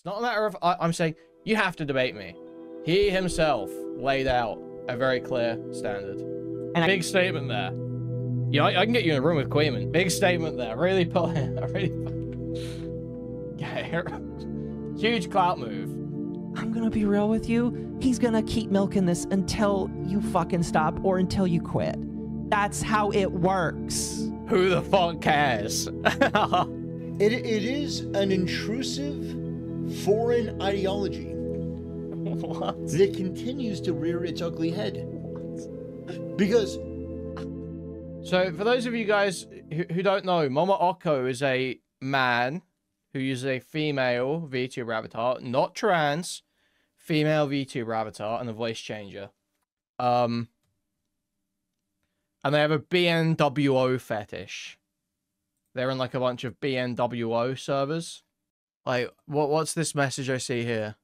It's not a matter of I'm saying you have to debate me. He himself laid out a very clear standard. And big statement there. You know, I can get you in a room with Kuihman. Big statement there. Really pull it. Really. Yeah, huge clout move. I'm gonna be real with you. He's gonna keep milking this until you fucking stop or until you quit. That's how it works. Who the fuck cares? It is an intrusive foreign ideology that continues to rear its ugly head. Because... So, for those of you guys who don't know, Momma Occo is a man who uses a female VTuber avatar, not trans, female VTuber avatar, and a voice changer. And they have a BNWO fetish. They're in like a bunch of BNWO servers. Like, what's this message I see here?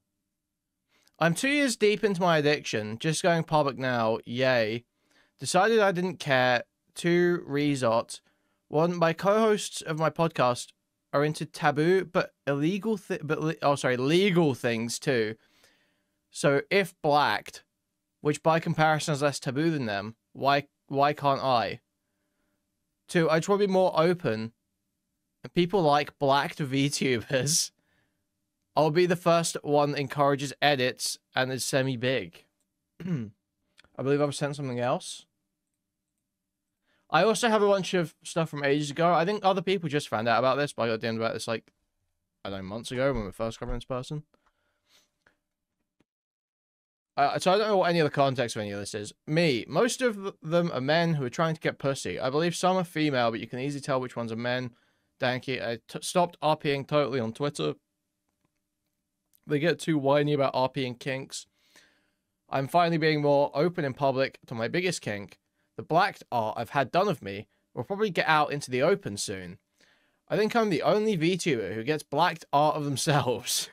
I'm 2 years deep into my addiction, just going public now, yay. Decided I didn't care. 2 resorts. 1, my co-hosts of my podcast are into taboo but legal things too. So if blacked, which by comparison is less taboo than them, why can't I? 2, I just want to be more open. People like blacked VTubers. I'll be the first one that encourages edits and is semi-big. I believe I've sent something else. I also have a bunch of stuff from ages ago. I think other people just found out about this, but I got the end about this like, I don't know, months ago when we first covered this person. So I don't know what any of the context of any of this is. Me, most of them are men who are trying to get pussy. I believe some are female, but you can easily tell which ones are men. Danky, I stopped RPing totally on Twitter. They get too whiny about RPing kinks. I'm finally being more open in public to my biggest kink. The blacked art I've had done of me will probably get out into the open soon. I think I'm the only VTuber who gets blacked art of themselves.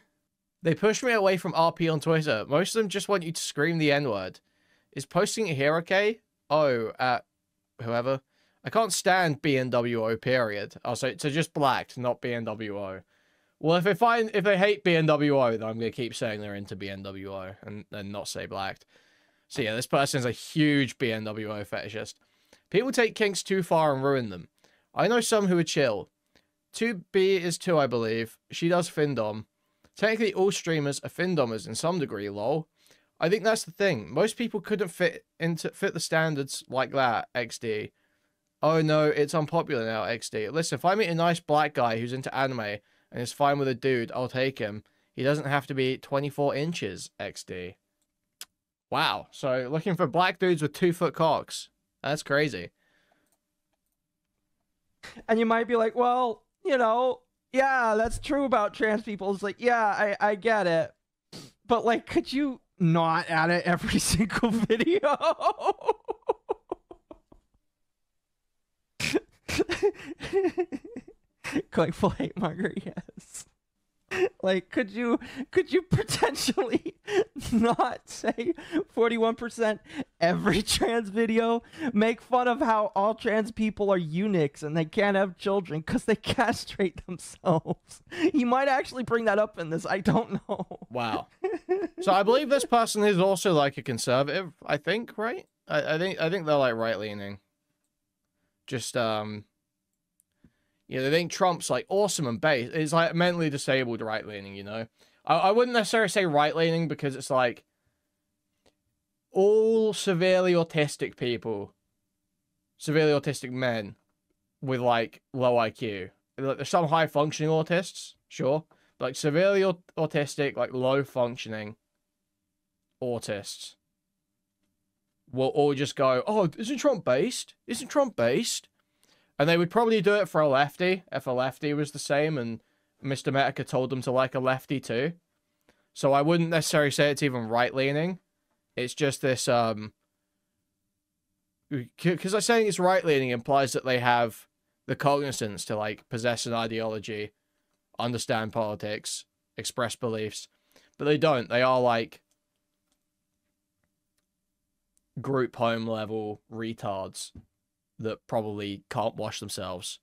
They push me away from RP on Twitter. Most of them just want you to scream the N-word. Is posting it here okay? Oh, whoever. I can't stand BNWO, period. Oh, so just blacked, not BNWO. Well, if they hate BNWO, then I'm going to keep saying they're into BNWO and not say blacked. So yeah, this person's a huge BNWO fetishist. People take kinks too far and ruin them. I know some who are chill. 2B is 2, I believe. She does Findom. Technically, all streamers are Findomers in some degree, lol. I think that's the thing. Most people couldn't fit the standards like that, XD. Oh no, it's unpopular now, XD. Listen, if I meet a nice black guy who's into anime and is fine with a dude, I'll take him. He doesn't have to be 24 inches, XD. Wow, so looking for black dudes with 2-foot cocks. That's crazy. And you might be like, well, you know, yeah, that's true about trans people. It's like, yeah, I get it. But, like, could you not add it every single video? Going full hate monger, yes. Like, could you potentially not say 41% every trans video? Make fun of how all trans people are eunuchs and they can't have children because they castrate themselves. You might actually bring that up in this. I don't know. Wow. So I believe this person is also like a conservative, I think, right? I think they're like right-leaning. Just you know, they think Trump's like awesome and base. It's like mentally disabled right-leaning, you know? I wouldn't necessarily say right-leaning because it's like all severely autistic people, severely autistic men with like low IQ. Like, there's some high-functioning autists, sure. But like severely autistic, like low-functioning autists will all just go, oh, isn't Trump based? Isn't Trump based? And they would probably do it for a lefty, if a lefty was the same, and Mr. Metica told them to like a lefty too. So I wouldn't necessarily say it's even right-leaning. It's just this, because I'm saying it's right-leaning implies that they have the cognizance to, like, possess an ideology, understand politics, express beliefs. But they don't. They are, like, group home level retards that probably can't wash themselves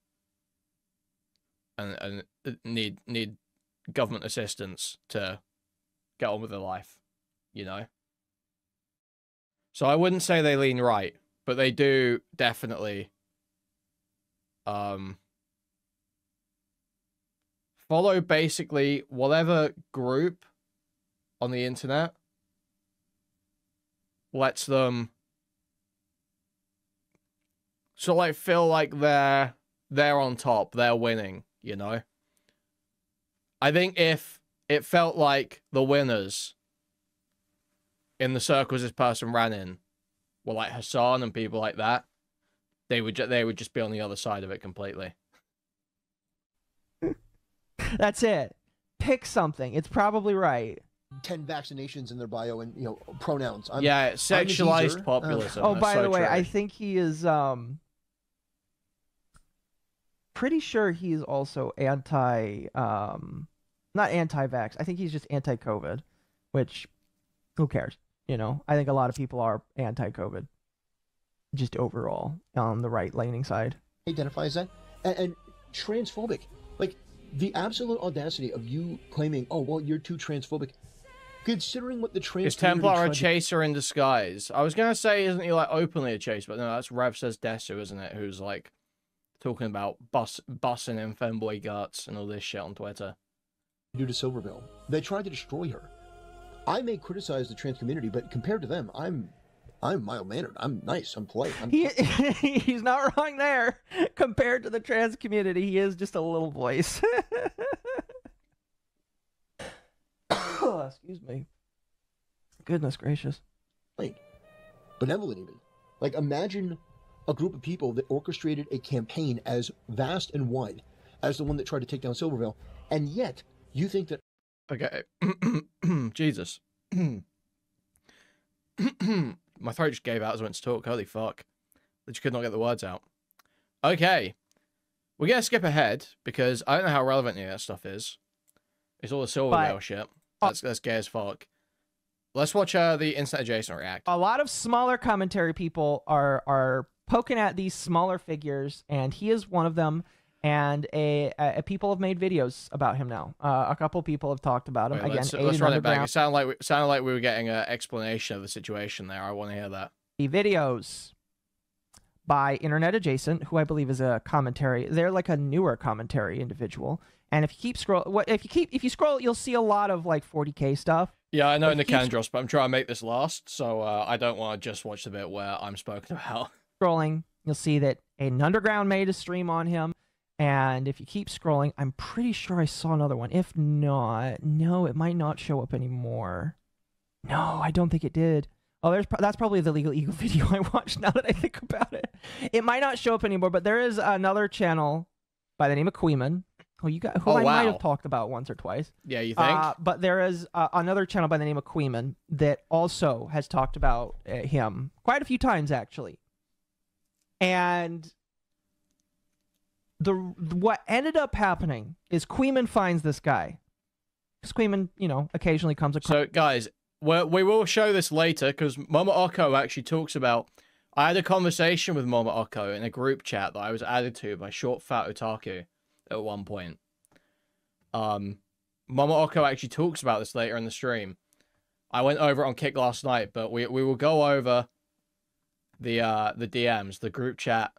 and need government assistance to get on with their life, you know? So I wouldn't say they lean right, but they do definitely follow basically whatever group on the internet lets them sort of like feel like they're on top, they're winning, you know? I think if it felt like the winners in the circles this person ran in were like Hassan and people like that, they would just be on the other side of it completely. That's it. Pick something. It's probably right. 10 vaccinations in their bio and, you know, pronouns. Yeah, sexualized populism. Oh, by so the way, true. I think he is pretty sure he's also not anti-vax. I think he's just anti-COVID, which who cares? You know, I think a lot of people are anti-COVID, just overall on the right-leaning side. Identifies that. And transphobic. Like, the absolute audacity of you claiming, oh, well, you're too transphobic. Considering what the trans Is Templar a chaser in disguise? I was going to say, isn't he like openly a chaser? But no, that's Rev Says Desu, isn't it? Who's like talking about bussing in femboy guts and all this shit on Twitter. Due to Silverville. They tried to destroy her. I may criticize the trans community, but compared to them, I'm mild-mannered. I'm nice. I'm polite. He's not wrong there. Compared to the trans community, he is just a little voice. Excuse me. Goodness gracious. Benevolent even. Like, imagine a group of people that orchestrated a campaign as vast and wide as the one that tried to take down Silverville, and yet you think that... Okay. Jesus. My throat just gave out as I went to talk. Holy fuck. I just could not get the words out. Okay. We're going to skip ahead because I don't know how relevant any of that stuff is. It's all the Silvervale shit. That's gay as fuck. Let's watch the Instant Adjacent react. A lot of smaller commentary people are poking at these smaller figures, and he is one of them. And people have made videos about him now. A couple people have talked about him. Wait, let's run it back. It sounded like we were getting an explanation of the situation there. I want to hear that. The videos by Internet Adjacent, who I believe is a commentary. They're like a newer commentary individual. And if you keep if you scroll, you'll see a lot of like 40K stuff. Yeah, I know Nicandros, but I'm trying to make this last, so I don't want to just watch the bit where I'm spoken about. Scrolling, you'll see that an Underground made a stream on him. And if you keep scrolling, I'm pretty sure I saw another one. If not, no, it might not show up anymore. No, I don't think it did. Oh, that's probably the Legal Eagle video I watched now that I think about it. It might not show up anymore, but there is another channel by the name of Kuihman, who I might have talked about once or twice. Yeah, you think? But there is another channel by the name of Kuihman that also has talked about him quite a few times, actually. And... what ended up happening is Kuihman finds this guy. Because Kuihman, you know, occasionally comes across... So, guys, we will show this later, because Momma Occo actually talks about... I had a conversation with Momma Occo in a group chat that I was added to by Short Fat Otaku at one point. Momma Occo actually talks about this later in the stream. I went over it on Kick last night, but we will go over... the DMs, the group chat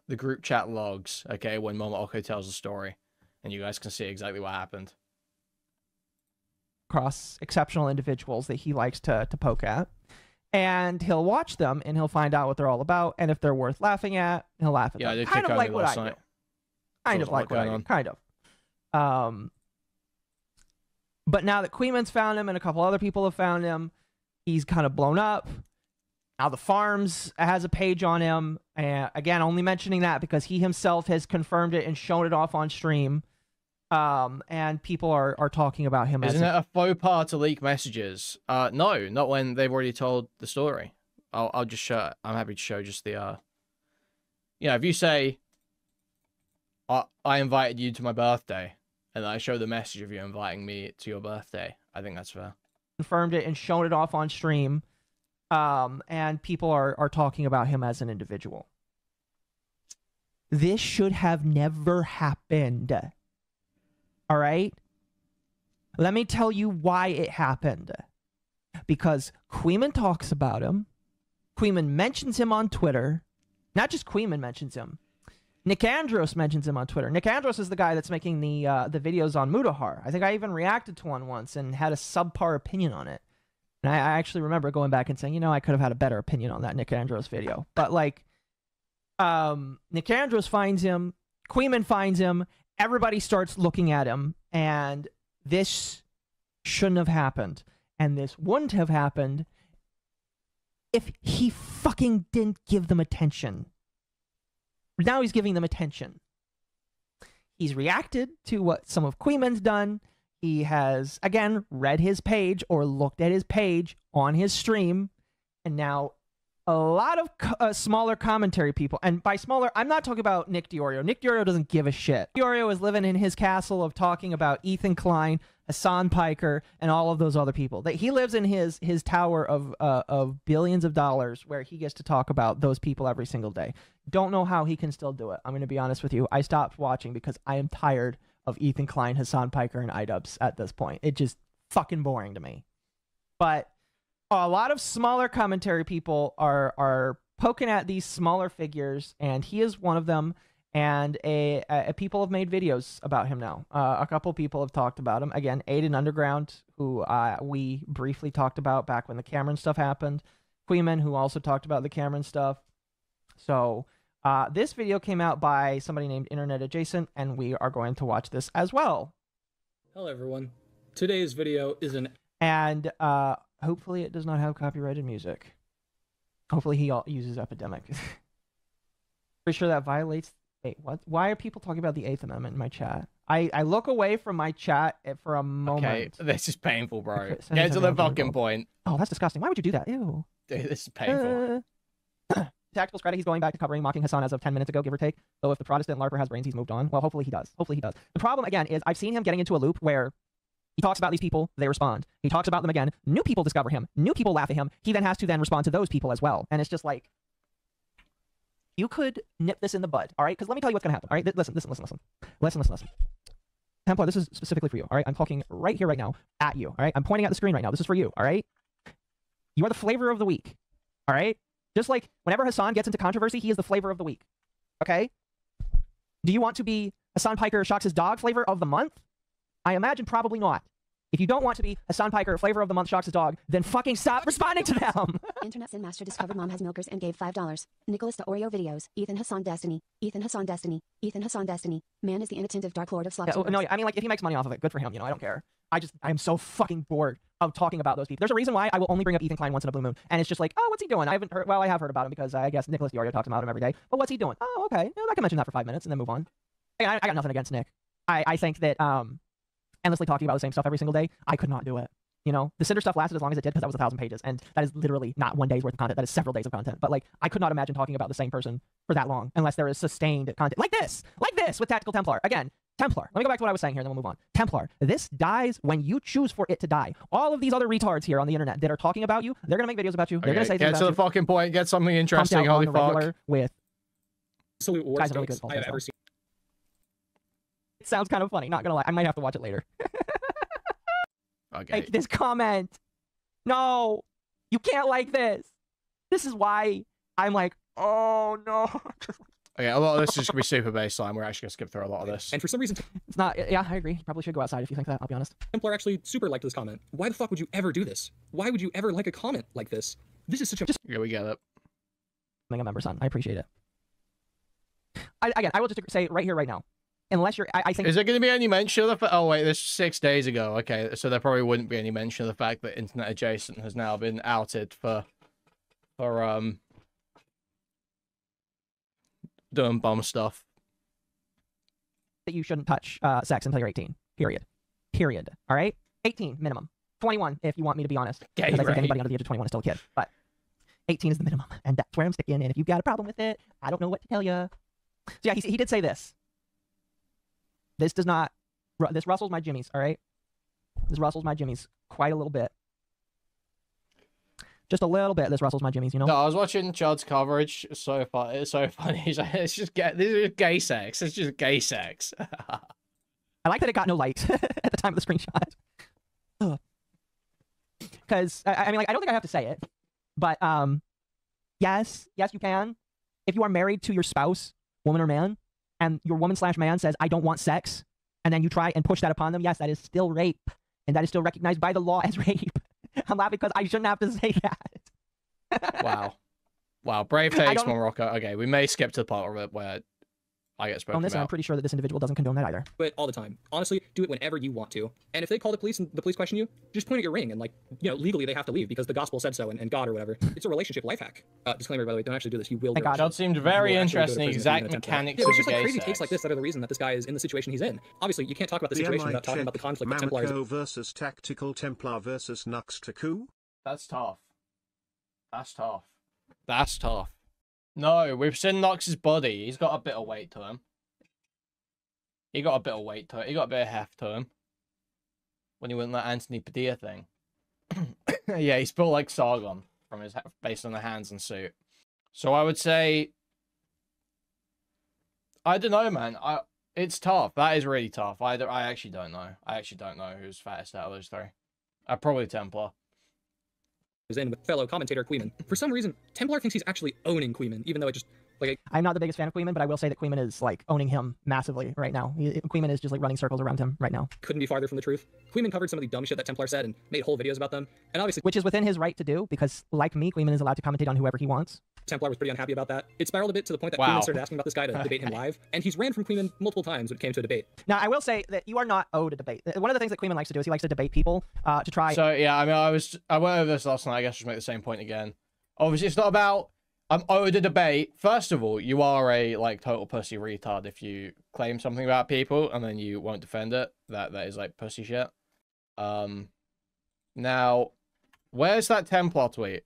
logs, okay, when Momma Occo tells the story, and you guys can see exactly what happened. Across exceptional individuals that he likes to poke at, and he'll watch them and he'll find out what they're all about, and if they're worth laughing at, he'll laugh at them. I did kind kick of like what I night. do. Kind of like what I do. Kind of. But now that Kuihman's found him and a couple other people have found him, he's kind of blown up. Now the Farms has a page on him. Again, only mentioning that because he himself has confirmed it and shown it off on stream. And people are talking about him. Isn't it a faux pas to leak messages? No, not when they've already told the story. I'll just show. I'm happy to show just the. If you say, I invited you to my birthday, and I show the message of you inviting me to your birthday, I think that's fair. Confirmed it and shown it off on stream. And people are talking about him as an individual. This should have never happened. All right? Let me tell you why it happened. Because Kuihman talks about him. Kuihman mentions him on Twitter. Not just Kuihman mentions him. Nick Andros mentions him on Twitter. Nick Andros is the guy that's making the videos on Mudahar. I think I even reacted to one once and had a subpar opinion on it. And I actually remember going back and saying, you know, I could have had a better opinion on that Nick Andros video. But like, Nick Andros finds him, Kuihman finds him, everybody starts looking at him, and this shouldn't have happened. And this wouldn't have happened if he fucking didn't give them attention. Now he's giving them attention. He's reacted to what some of Kuihman's done. He has, again, read his page or looked at his page on his stream. And now a lot of smaller commentary people, and by smaller, I'm not talking about Nick Diorio. Nick Diorio doesn't give a shit. Diorio is living in his castle of talking about Ethan Klein, Hassan Piker, and all of those other people. That he lives in his tower of billions of dollars where he gets to talk about those people every single day. Don't know how he can still do it. I'm going to be honest with you. I stopped watching because I am tired of Ethan Klein, Hassan Piker, and iDubbbz at this point. It's just fucking boring to me. But a lot of smaller commentary people are poking at these smaller figures, and he is one of them. And people have made videos about him now. A couple people have talked about him. Again, Aiden Underground, who we briefly talked about back when the Cameron stuff happened. Kuihman, who also talked about the Cameron stuff. So this video came out by somebody named Internet Adjacent, and we are going to watch this as well. Hello, everyone. Today's video is an... And hopefully it does not have copyrighted music. Hopefully he uses Epidemic. Pretty sure that violates... Wait, what? Why are people talking about the 8th Amendment in my chat? I look away from my chat for a moment. Okay, this is painful, bro. Get to the fucking point. Oh, that's disgusting. Why would you do that? Ew. Dude, this is painful. Tactikal's credit, he's going back to covering mocking Hassan as of 10 minutes ago, give or take. So if the Protestant LARPer has brains, he's moved on. Well, hopefully he does. Hopefully he does. The problem, again, is I've seen him getting into a loop where he talks about these people, they respond. He talks about them again. New people discover him. New people laugh at him. He then has to then respond to those people as well. And it's just like, you could nip this in the bud, all right? Because let me tell you what's going to happen, all right? Listen. Templar, this is specifically for you, all right? I'm talking right here, right now, at you, all right? I'm pointing at the screen right now. This is for you, all right? You are the flavor of the week, all right? Just like whenever Hassan gets into controversy, he is the flavor of the week, okay? Do you want to be Hassan Piker shocks his dog flavor of the month? I imagine probably not. If you don't want to be Hassan Piker flavor of the month shocks his dog, then fucking stop responding to them. Internet Sin Master discovered Mom has milkers and gave $5. Nicholas the Oreo videos. Ethan Hassan Destiny. Ethan Hassan Destiny. Ethan Hassan Destiny. Man is the inattentive Dark Lord of Slugs. Yeah, no, I mean, like, if he makes money off of it, good for him, you know, I don't care. I am so fucking bored of talking about those people. There's a reason why I will only bring up Ethan Klein once in a blue moon. And it's just like, oh, what's he doing? I haven't heard, well, I have heard about him because I guess Nicholas Diorio talks about him every day. But what's he doing? Oh, okay. Yeah, I can mention that for 5 minutes and then move on. I got nothing against Nick. I think that, endlessly talking about the same stuff every single day, I could not do it. You know, the Cinder stuff lasted as long as it did because that was 1,000 pages, and that is literally not 1 day's worth of content. That is several days of content. But like, I could not imagine talking about the same person for that long unless there is sustained content like this with Tactical Templar. Again, Templar. Let me go back to what I was saying here, and then we'll move on. Templar. This dies when you choose for it to die. All of these other retards here on the internet that are talking about you, they're gonna make videos about you. They're gonna say things about you. Get to the fucking point. Get something interesting. Holy fuck. With absolute worst really I have ever seen. It sounds kind of funny. Not gonna lie. I might have to watch it later. Okay. Like this comment. No, you can't like this. This is why I'm like, oh no. Okay, a lot of this is just gonna be super baseline. We're actually gonna skip through a lot of this. And for some reason, it's not. Yeah, I agree. You probably should go outside if you think that. I'll be honest. Templar actually super liked this comment. Why the fuck would you ever do this? Why would you ever like a comment like this? This is such a. Yeah, we get it. Being a member, son. I appreciate it. Again, I will just say right here, right now. Unless you're, I think. Is there going to be any mention of the fact? Oh wait, this 6 days ago. Okay, so there probably wouldn't be any mention of the fact that Internet Adjacent has now been outed for doing bum stuff. That you shouldn't touch sex until you're 18. Period. All right, 18 minimum. 21 if you want me to be honest. Yeah, because I think right. anybody under the age of 21 is still a kid. But 18 is the minimum, and that's where I'm sticking. And if you've got a problem with it, I don't know what to tell you. So yeah, he did say this. This does not, this rustles my jimmies, all right? This rustles my jimmies quite a little bit. Just a little bit, this rustles my jimmies, you know? No, I was watching Chud's coverage. It's so funny. It's so funny. He's like, this is gay sex. It's just gay sex. I like that it got no likes at the time of the screenshot. Because I mean, like, I don't think I have to say it, but yes, you can. If you are married to your spouse, woman or man, and your woman/man says, "I don't want sex," and then you try and push that upon them, yes, that is still rape, and that is still recognized by the law as rape. I'm laughing because I shouldn't have to say that. Wow, brave takes, Morocco. Okay, we may skip to the part where I get spoken on this, about. I'm pretty sure that this individual doesn't condone that either. Do it all the time. Honestly, do it whenever you want to. And if they call the police and the police question you, just point at your ring and, like, you know, legally they have to leave because the gospel said so and God or whatever. It's a relationship life hack. Disclaimer, by the way, don't actually do this. You will. Thank God. That seemed very interesting. The exact mechanics of it's just gay like crazy sex. takes like this that are the reason that this guy is in the situation he's in. Obviously, you can't talk about the situation without talking about the conflict of Templars. Mamco versus Tactical, Templar versus Nuxtaku. That's tough. That's tough. No, we've seen Nox's body. He's got a bit of weight to him. He got a bit of heft to him. When he went that Anthony Padilla thing. Yeah, he's built like Sargon from his based on the hands and suit. So I would say, I don't know, man. It's tough. That is really tough. I actually don't know. I actually don't know who's fattest out of those three. Probably Templar. Was in with fellow commentator Kuihman. For some reason, Templar thinks he's actually owning Kuihman, even though it just like I'm not the biggest fan of Kuihman, but I will say that Kuihman is like owning him massively right now. Kuihman is just like running circles around him right now. Couldn't be farther from the truth. Kuihman covered some of the dumb shit that Templar said and made whole videos about them. And obviously, which is within his right to do because, like me, Kuihman is allowed to commentate on whoever he wants. Templar was pretty unhappy about that. It spiraled a bit to the point that Kuihman started asking about this guy to debate him live, and he's ran from Kuihman multiple times when it came to a debate. Now, I will say that you are not owed a debate. One of the things that Kuihman likes to do is he likes to debate people to try. So yeah, I mean, I went over this last night. I guess just make the same point again. Obviously, it's not about I'm owed a debate. First of all, you are a like total pussy retard if you claim something about people and then you won't defend it. That is like pussy shit. Now, where's that Templar tweet?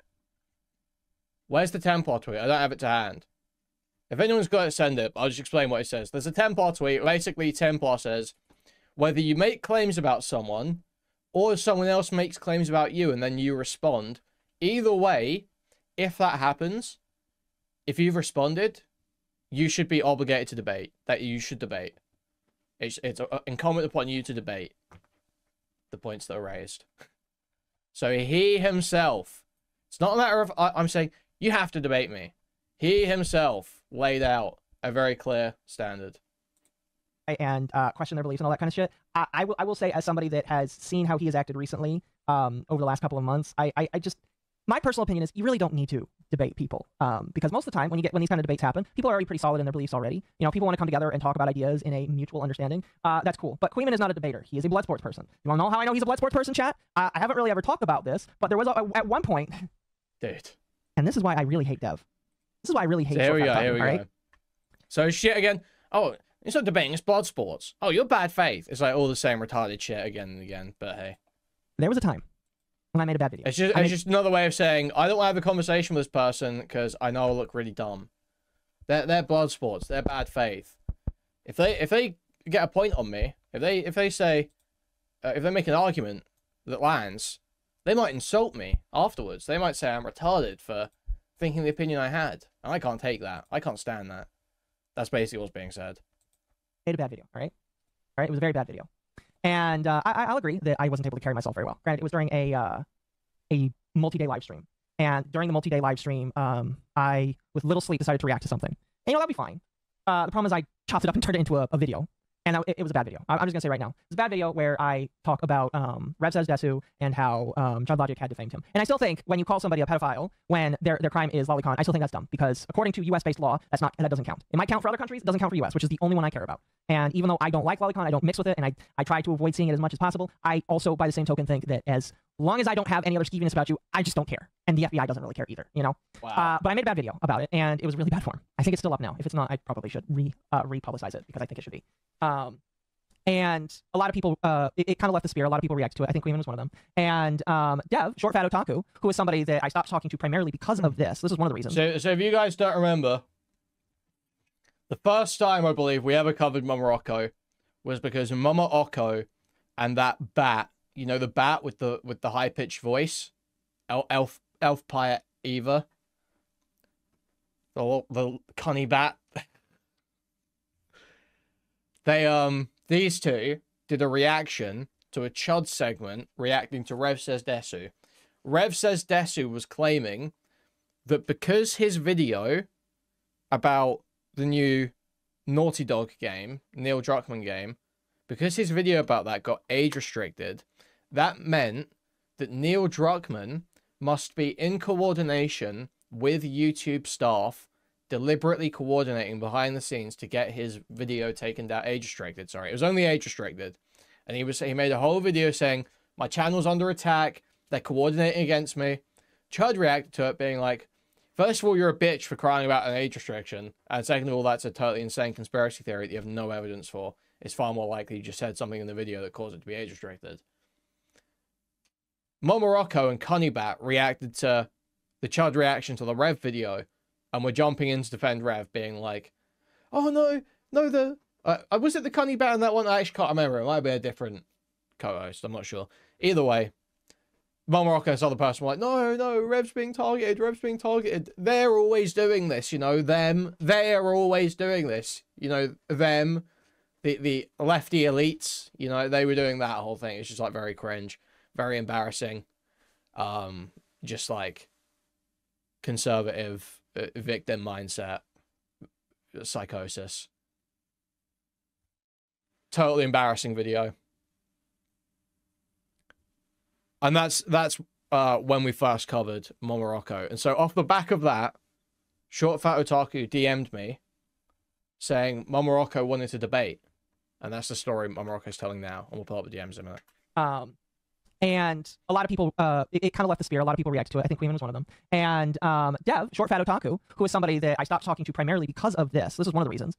Where's the Templar tweet? I don't have it to hand. If anyone's got it, send it. I'll just explain what it says. There's a Templar tweet. Basically, Templar says, whether you make claims about someone or someone else makes claims about you and then you respond, either way, if that happens, if you've responded, you should be obligated to debate. That you should debate. It's incumbent upon you to debate the points that are raised. So he himself, it's not a matter of, I'm saying, you have to debate me. He himself laid out a very clear standard. And question their beliefs and all that kind of shit. I will say, as somebody that has seen how he has acted recently over the last couple of months, I just, my personal opinion is you really don't need to debate people because most of the time when these kind of debates happen, people are already pretty solid in their beliefs already. You know, people want to come together and talk about ideas in a mutual understanding. That's cool. But Kuihman is not a debater. He is a blood sports person. You want to know how I know he's a blood sports person, chat? I haven't really ever talked about this, but there was at one point. Dude. And this is why I really hate Dev. This is why I really hate so here we go. go. So shit again. Oh, it's not debating, it's blood sports. Oh, you're bad faith. It's like all the same retarded shit again and again, but hey. There was a time when I made a bad video. It's just another way of saying, I don't want to have a conversation with this person because I know I'll look really dumb. They're blood sports. They're bad faith. If they get a point on me, if they say, if they make an argument that lands, they might insult me afterwards. They might say I'm retarded for thinking the opinion I had. And I can't take that. I can't stand that. That's basically what's being said. Made a bad video, all right? All right, it was a very bad video. And I'll agree that I wasn't able to carry myself very well. Granted, it was during a multi-day live stream. And during the multi-day live stream, I, with little sleep, decided to react to something. And you know, that'd be fine. The problem is I chopped it up and turned it into a video. And it was a bad video. I'm just going to say right now. It's a bad video where I talk about Rev Says Desu and how John Logic had defamed him. And I still think when you call somebody a pedophile when their crime is lolicon, I still think that's dumb. Because according to US-based law, that doesn't count. It might count for other countries. It doesn't count for US, which is the only one I care about. And even though I don't like lolicon, I don't mix with it, and I try to avoid seeing it as much as possible, I also, by the same token, think that as long as I don't have any other skeeviness about you, I just don't care. And the FBI doesn't really care either, you know? Wow. But I made a bad video about it, and it was really bad form. I think it's still up now. If it's not, I probably should republicize it, because I think it should be. And a lot of people, it kind of left the spear. A lot of people reacted to it. I think Kuihman was one of them. And Dev, Short Fat Otaku, who is somebody that I stopped talking to primarily because of this. This is one of the reasons. So if you guys don't remember, the first time I believe we ever covered Momma Occo was because Momma Occo and that bat, you know, the bat with the high pitched voice, Elf Pirate Eva, the cunny bat. They these two did a reaction to a Chud segment reacting to Rev Says Desu. Rev Says Desu was claiming that because his video about the new Naughty Dog game, Neil Druckmann game, because his video about that got age restricted, that meant that Neil Druckmann must be in coordination with YouTube staff, deliberately coordinating behind the scenes to get his video taken down, age restricted. Sorry, it was only age restricted. And he made a whole video saying, my channel's under attack, they're coordinating against me. Chud reacted to it being like, first of all, you're a bitch for crying about an age restriction. And second of all, that's a totally insane conspiracy theory that you have no evidence for. It's far more likely you just said something in the video that caused it to be age restricted. Momma, Occo, and Cunnybat reacted to the Chud reaction to the Rev video and were jumping in to defend Rev, being like, oh no, was it the Cunnybat in that one? I actually can't remember. It might be a different co-host. I'm not sure. Either way, Momma, Occo, and this other person were like, no, Rev's being targeted. They're always doing this, you know, they are always doing this. You know, them, the lefty elites, you know, they were doing that whole thing. It's just like very cringe, very embarrassing. Just like conservative victim mindset, psychosis. Totally embarrassing video. And that's when we first covered Momma, Occo. And so off the back of that, Short Fat Otaku DM'd me saying Momma, Occo wanted to debate. And that's the story Momma, Occo's telling now. And we'll pull up the DMs in a minute. And a lot of people, it kind of left the sphere. A lot of people reacted to it. I think Kuihman was one of them. And Dev, Short Fat Otaku, who is somebody that I stopped talking to primarily because of this. This is one of the reasons.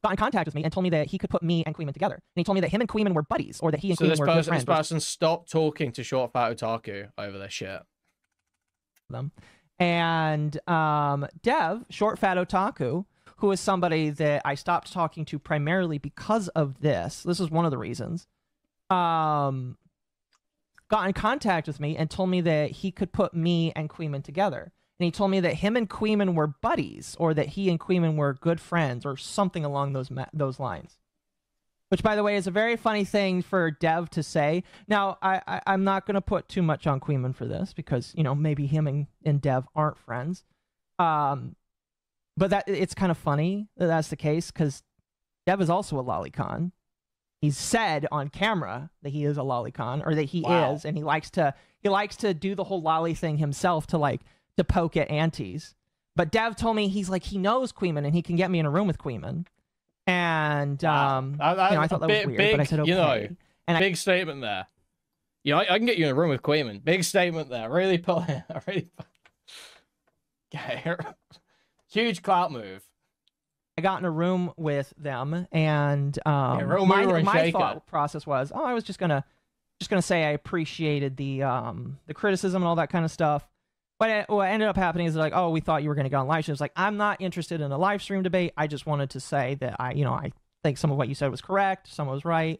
Got in contact with me and told me that he could put me and Kuihman together. And he told me that him and Kuihman were buddies, or that he and Kuihman were good friends. This person stopped talking to Short Fat Otaku over this shit. And Dev, Short Fat Otaku, who is somebody that I stopped talking to primarily because of this. This is one of the reasons. Got in contact with me and told me that he could put me and Kuihman together. And he told me that him and Kuihman were buddies, or that he and Kuihman were good friends, or something along those lines. Which, by the way, is a very funny thing for Dev to say. Now, I'm not going to put too much on Kuihman for this, because, you know, maybe him and Dev aren't friends. But it's kind of funny that that's the case, because Dev is also a lolicon. He's said on camera that he is a lolicon, or that he is, and he likes to do the whole lolly thing himself to poke at aunties. But Dev told me he knows Kuihman and he can get me in a room with Kuihman. And I thought that was weird, but I said okay. You know, and big statement there. You know, I can get you in a room with Kuihman. Big statement there. Really huge clout move. I got in a room with them, and my thought process was, I was just gonna say I appreciated the criticism and all that kind of stuff. But what ended up happening is they're like, oh, we thought you were going to go on live stream. It's like, I'm not interested in a live stream debate. I just wanted to say that I think some of what you said was correct, some was right.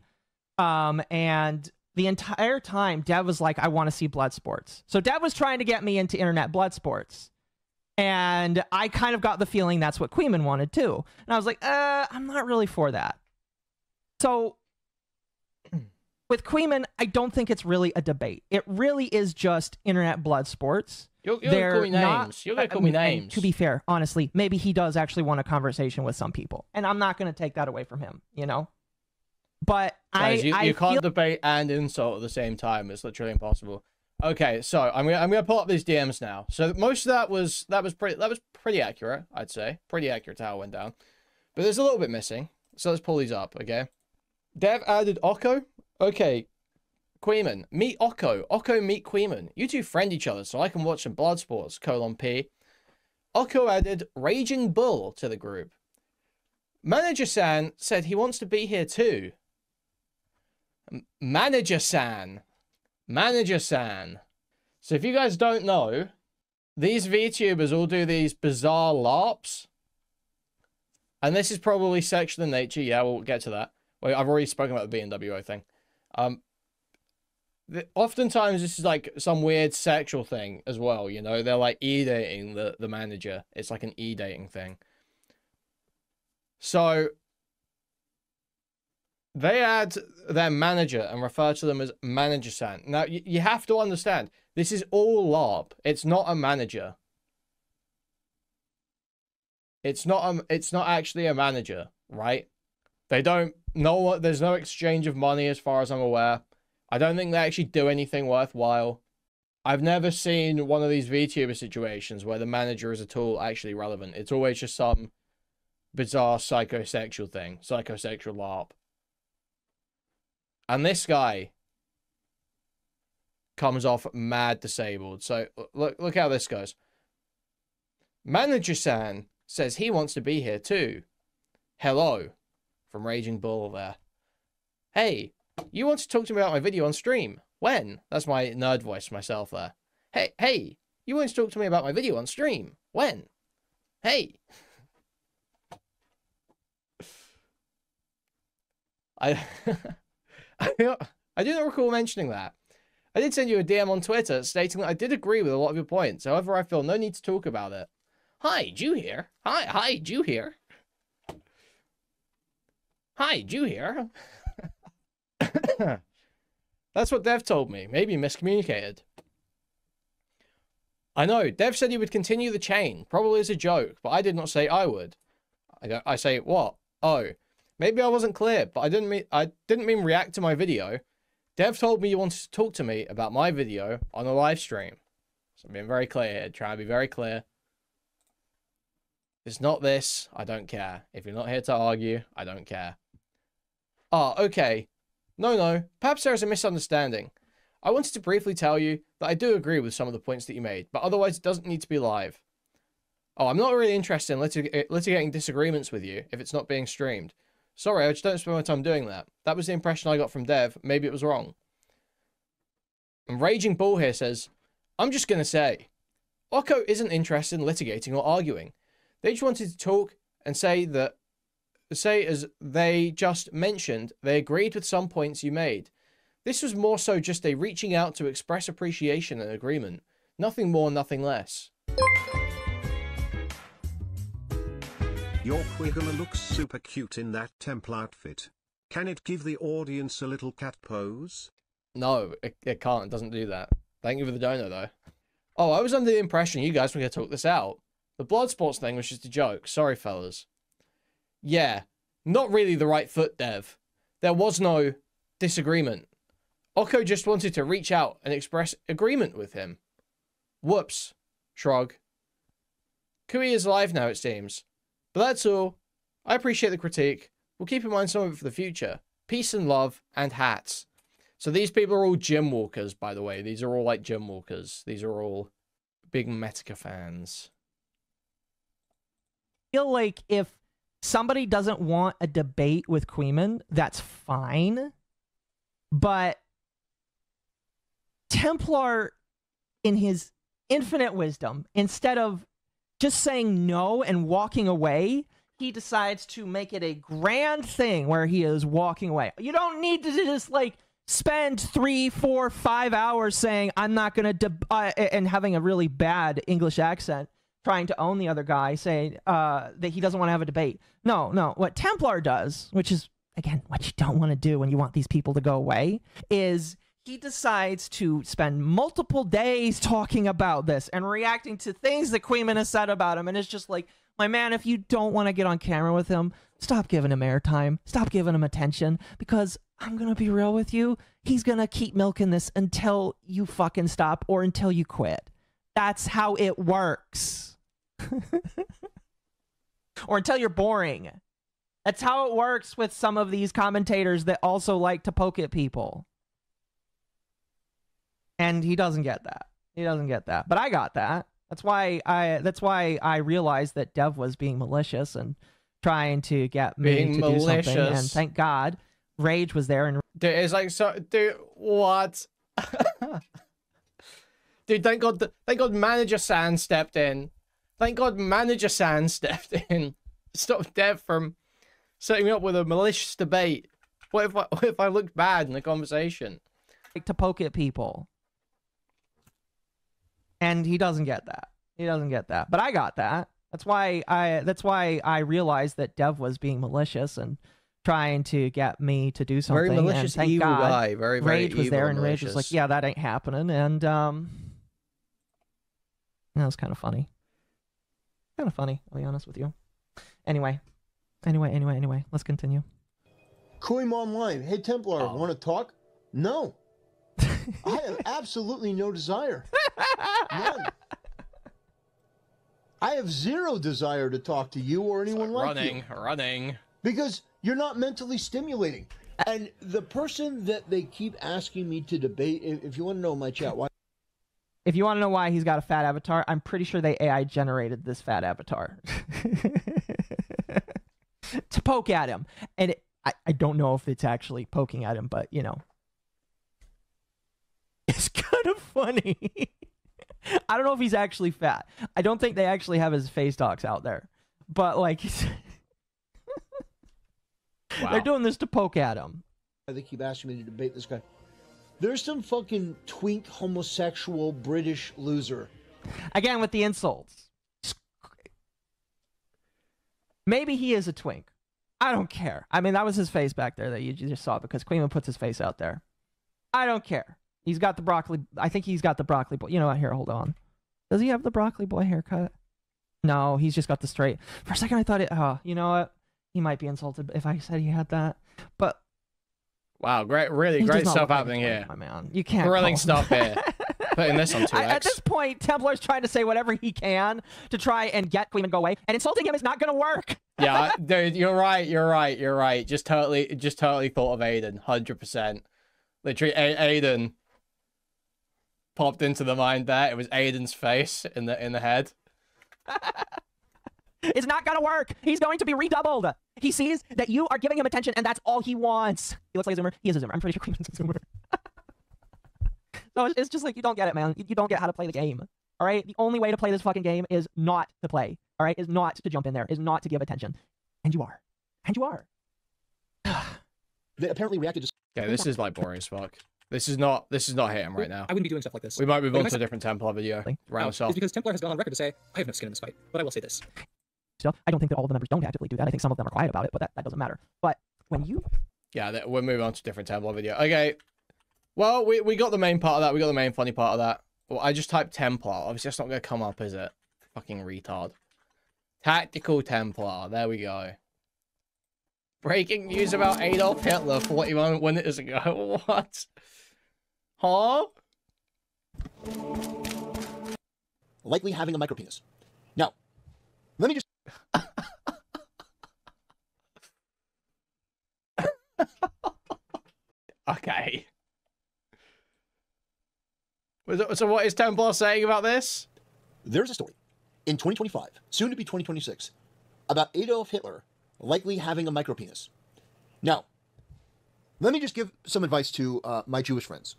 And the entire time, Dev was like, I want to see blood sports. So Dev was trying to get me into internet blood sports. And I kind of got the feeling that's what Kuihman wanted too. And I was like, I'm not really for that. So with Kuihman, I don't think it's really a debate. It really is just internet blood sports. You're gonna call me names. You're gonna call me names. To be fair, honestly, maybe he does actually want a conversation with some people, and I'm not going to take that away from him, you know. But guys, you can't debate and insult at the same time. It's literally impossible. Okay, so I'm gonna pull up these DMs now. So most of that was pretty accurate, I'd say. Pretty accurate to how it went down. But there's a little bit missing. So let's pull these up, okay? Dev added Occo. Okay. Kuihman, meet Occo. Occo, meet Kuihman. You two friend each other so I can watch some blood sports, P. Occo added Raging Bull to the group. Manager-san said he wants to be here too. Manager-san. Manager-san. So if you guys don't know, these VTubers all do these bizarre LARPs. And this is probably sexual in nature. Yeah, we'll get to that. Well, I've already spoken about the BNWO thing. Oftentimes this is like some weird sexual thing as well, you know. They're like e-dating the manager. It's like an e-dating thing. So They add their manager and refer to them as manager-san. Now, you have to understand, this is all LARP. It's not a manager. It's not actually a manager, right? They don't know, there's no exchange of money as far as I'm aware. I don't think they actually do anything worthwhile. I've never seen one of these VTuber situations where the manager is at all actually relevant. It's always just some bizarre psychosexual thing. Psychosexual LARP. And this guy comes off mad disabled. So look how this goes. Manager-san says he wants to be here too. Hello. From Raging Bull there. Hey, you want to talk to me about my video on stream? When? That's my nerd voice myself there. Hey, you want to talk to me about my video on stream? When? Hey. I do not recall mentioning that. I did send you a DM on Twitter stating that I did agree with a lot of your points. However, I feel no need to talk about it. Hi, Jew here. Hi, Jew here. Hi, Jew here. That's what Dev told me. Maybe miscommunicated. I know. Dev said he would continue the chain. Probably as a joke, but I did not say I would. I say what? Oh. Maybe I wasn't clear, but I didn't mean react to my video. Dev told me you wanted to talk to me about my video on a live stream. So I'm being very clear here, trying to be very clear. If it's not this, I don't care. If you're not here to argue, I don't care. Ah, okay. No. Perhaps there is a misunderstanding. I wanted to briefly tell you that I do agree with some of the points that you made, but otherwise it doesn't need to be live. Oh, I'm not really interested in litigating disagreements with you if it's not being streamed. Sorry, I just don't spend my time doing that. That was the impression I got from Dev. Maybe it was wrong. And Raging Bull here says, I'm just going to say, Occo isn't interested in litigating or arguing. They just wanted to talk and say as they just mentioned, they agreed with some points you made. This was more so just a reaching out to express appreciation and agreement. Nothing more, nothing less. Your Kuihman looks super cute in that Templar outfit. Can it give the audience a little cat pose? No, it can't. It doesn't do that. Thank you for the donor, though. Oh, I was under the impression you guys were going to talk this out. The blood sports thing was just a joke. Sorry, fellas. Yeah, not really the right foot, Dev. There was no disagreement. Occo just wanted to reach out and express agreement with him. Whoops. Shrug. Kui is live now, it seems. But that's all. I appreciate the critique. We'll keep in mind some of it for the future. Peace and love and hats. So these people are all gym walkers, by the way. These are all like gym walkers. These are all big Metica fans. I feel like if somebody doesn't want a debate with Kuihman, that's fine. But Templar, in his infinite wisdom, instead of just saying no and walking away, he decides to make it a grand thing where he is walking away. You don't need to just like spend 3, 4, 5 hours saying I'm not gonna and having a really bad English accent, trying to own the other guy, saying that he doesn't want to have a debate. No. What Templar does, which is again what you don't want to do when you want these people to go away, is he decides to spend multiple days talking about this and reacting to things that Kuihman has said about him. And it's just like, my man, if you don't want to get on camera with him, stop giving him airtime. Stop giving him attention. Because I'm going to be real with you. He's going to keep milking this until you fucking stop or until you quit. That's how it works. Or until you're boring. That's how it works with some of these commentators that also like to poke at people. And he doesn't get that. He doesn't get that. But I got that. That's why I realized that Dev was being malicious and trying to get me to do something. And thank God, Rage was there. And dude, it's like, so, dude, what? Dude, thank God Manager San stepped in. Thank God Manager San stepped in. Stop Dev from setting me up with a malicious debate. What if I looked bad in the conversation? Like to poke at people. And he doesn't get that. He doesn't get that. But I got that. That's why I realized that Dev was being malicious and trying to get me to do something. Very malicious, and thank evil God, guy. Very, very Rage was evil there, and and Rage was like, malicious. "Yeah, that ain't happening." And that was kind of funny. Kind of funny, I'll be honest with you. Anyway, let's continue. Kuihman online. Hey, Templar, want to talk? No. I have absolutely no desire. None. I have zero desire to talk to you or anyone like you. Running. Because you're not mentally stimulating. And the person that they keep asking me to debate, if you want to know in my chat, why? If you want to know why he's got a fat avatar, I'm pretty sure they AI generated this fat avatar to poke at him. And I don't know if it's actually poking at him, but, you know, it's kind of funny. I don't know if he's actually fat. I don't think they actually have his face docs out there. But, like, Wow. they're doing this to poke at him. They keep asking me to debate this guy. There's some fucking twink homosexual British loser. Again, with the insults. Maybe he is a twink. I don't care. I mean, that was his face back there that you just saw because Kuihman puts his face out there. I don't care. He's got the broccoli. I think he's got the broccoli boy. You know what? Here, hold on. Does he have the broccoli boy haircut? No, he's just got the straight. For a second, I thought it. Oh, you know what? He might be insulted if I said he had that. But Wow, really he does great not stuff look like a happening twink, here. my man. You can't. Thrilling stuff here. Putting this on 2X. At this point, Templar's trying to say whatever he can to try and get Kuihman go away, and insulting him is not going to work. Yeah, dude, you're right. Just totally thought of Aiden, 100%. Literally, Aiden popped into the mind there. It was Aiden's face in the head. It's not going to work. He's going to be redoubled. He sees that you are giving him attention, and that's all he wants. He looks like a Zoomer. He is a Zoomer. I'm pretty sure Kuihman's a Zoomer. So it's just like, you don't get it, man. You don't get how to play the game. All right? The only way to play this fucking game is not to play. All right? Is not to jump in there. Is not to give attention. And you are. And you are. They apparently reacted to... Okay, this is like boring as fuck. This is not hitting right now. I wouldn't be doing stuff like this. We might move But on if to I a different Templar video. Round us It's off. because Templar has gone on record to say, I have no skin in this fight, but I will say this. Still, I don't think that all of the members don't actively do that. I think some of them are quiet about it, but that doesn't matter. But when you... Yeah, we'll move on to a different Templar video. Okay. Well, we got the main part of that. We got the main funny part of that. Well, I just typed Templar. Obviously, that's not going to come up, is it? Fucking retard. Tactical Templar. There we go. Breaking news about Adolf Hitler 41 minutes ago. What? Huh? likely having a micropenis. Now, let me just... Okay. So what is Templar saying about this? There's a story in 2025, soon to be 2026, about Adolf Hitler likely having a micropenis. Now, let me just give some advice to my Jewish friends.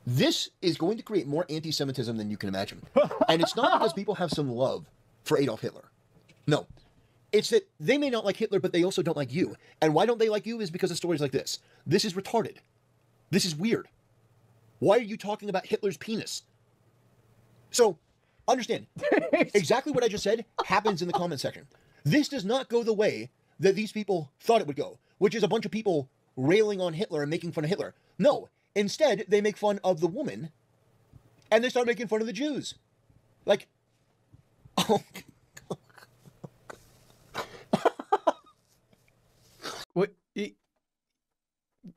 This is going to create more anti-Semitism than you can imagine. And it's not because people have some love for Adolf Hitler. No. It's that they may not like Hitler, but they also don't like you. And why don't they like you is because of stories like this. This is retarded. This is weird. Why are you talking about Hitler's penis? So, understand, exactly what I just said happens in the comment section. This does not go the way that these people thought it would go, which is a bunch of people railing on Hitler and making fun of Hitler. No, instead, they make fun of the woman, and they start making fun of the Jews. Like, oh...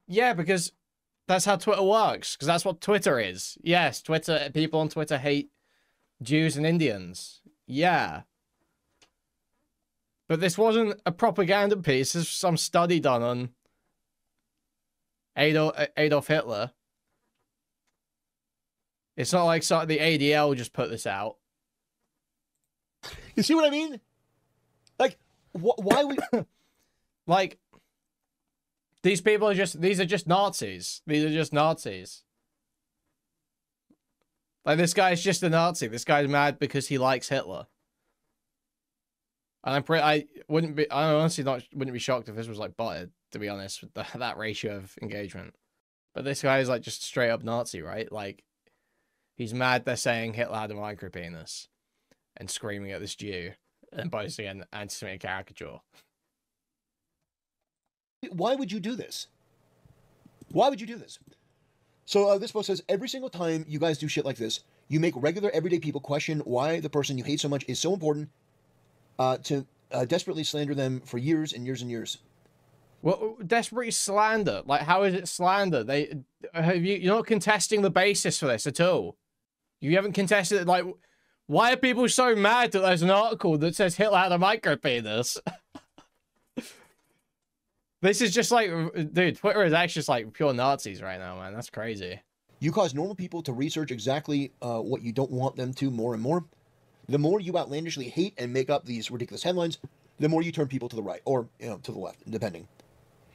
Yeah, because that's how Twitter works. Because that's what Twitter is. Yes, Twitter. People on Twitter hate Jews and Indians. Yeah. But this wasn't a propaganda piece. This was some study done on Adolf Hitler. It's not like the ADL just put this out. You see what I mean? Like, why would... Like... These people are just, these are just Nazis. These are just Nazis. Like, this guy's just a Nazi. This guy's mad because he likes Hitler. And I honestly wouldn't be shocked if this was like botted, to be honest, with that ratio of engagement. But this guy is like just straight up Nazi, right? Like, he's mad they're saying Hitler had a micropenis and screaming at this Jew and posting an anti-Semitic caricature. Why would you do this? Why would you do this? So this post says, every single time you guys do shit like this, you make regular everyday people question why the person you hate so much is so important to desperately slander them for years and years and years. Well, desperately slander. Like, how is it slander? You're not contesting the basis for this at all. You haven't contested it. Like, why are people so mad that there's an article that says Hitler had a micropenis? This is just like, dude, Twitter is actually just like pure Nazis right now, man. That's crazy. You cause normal people to research exactly what you don't want them to more and more. The more you outlandishly hate and make up these ridiculous headlines, the more you turn people to the right, or, to the left, depending.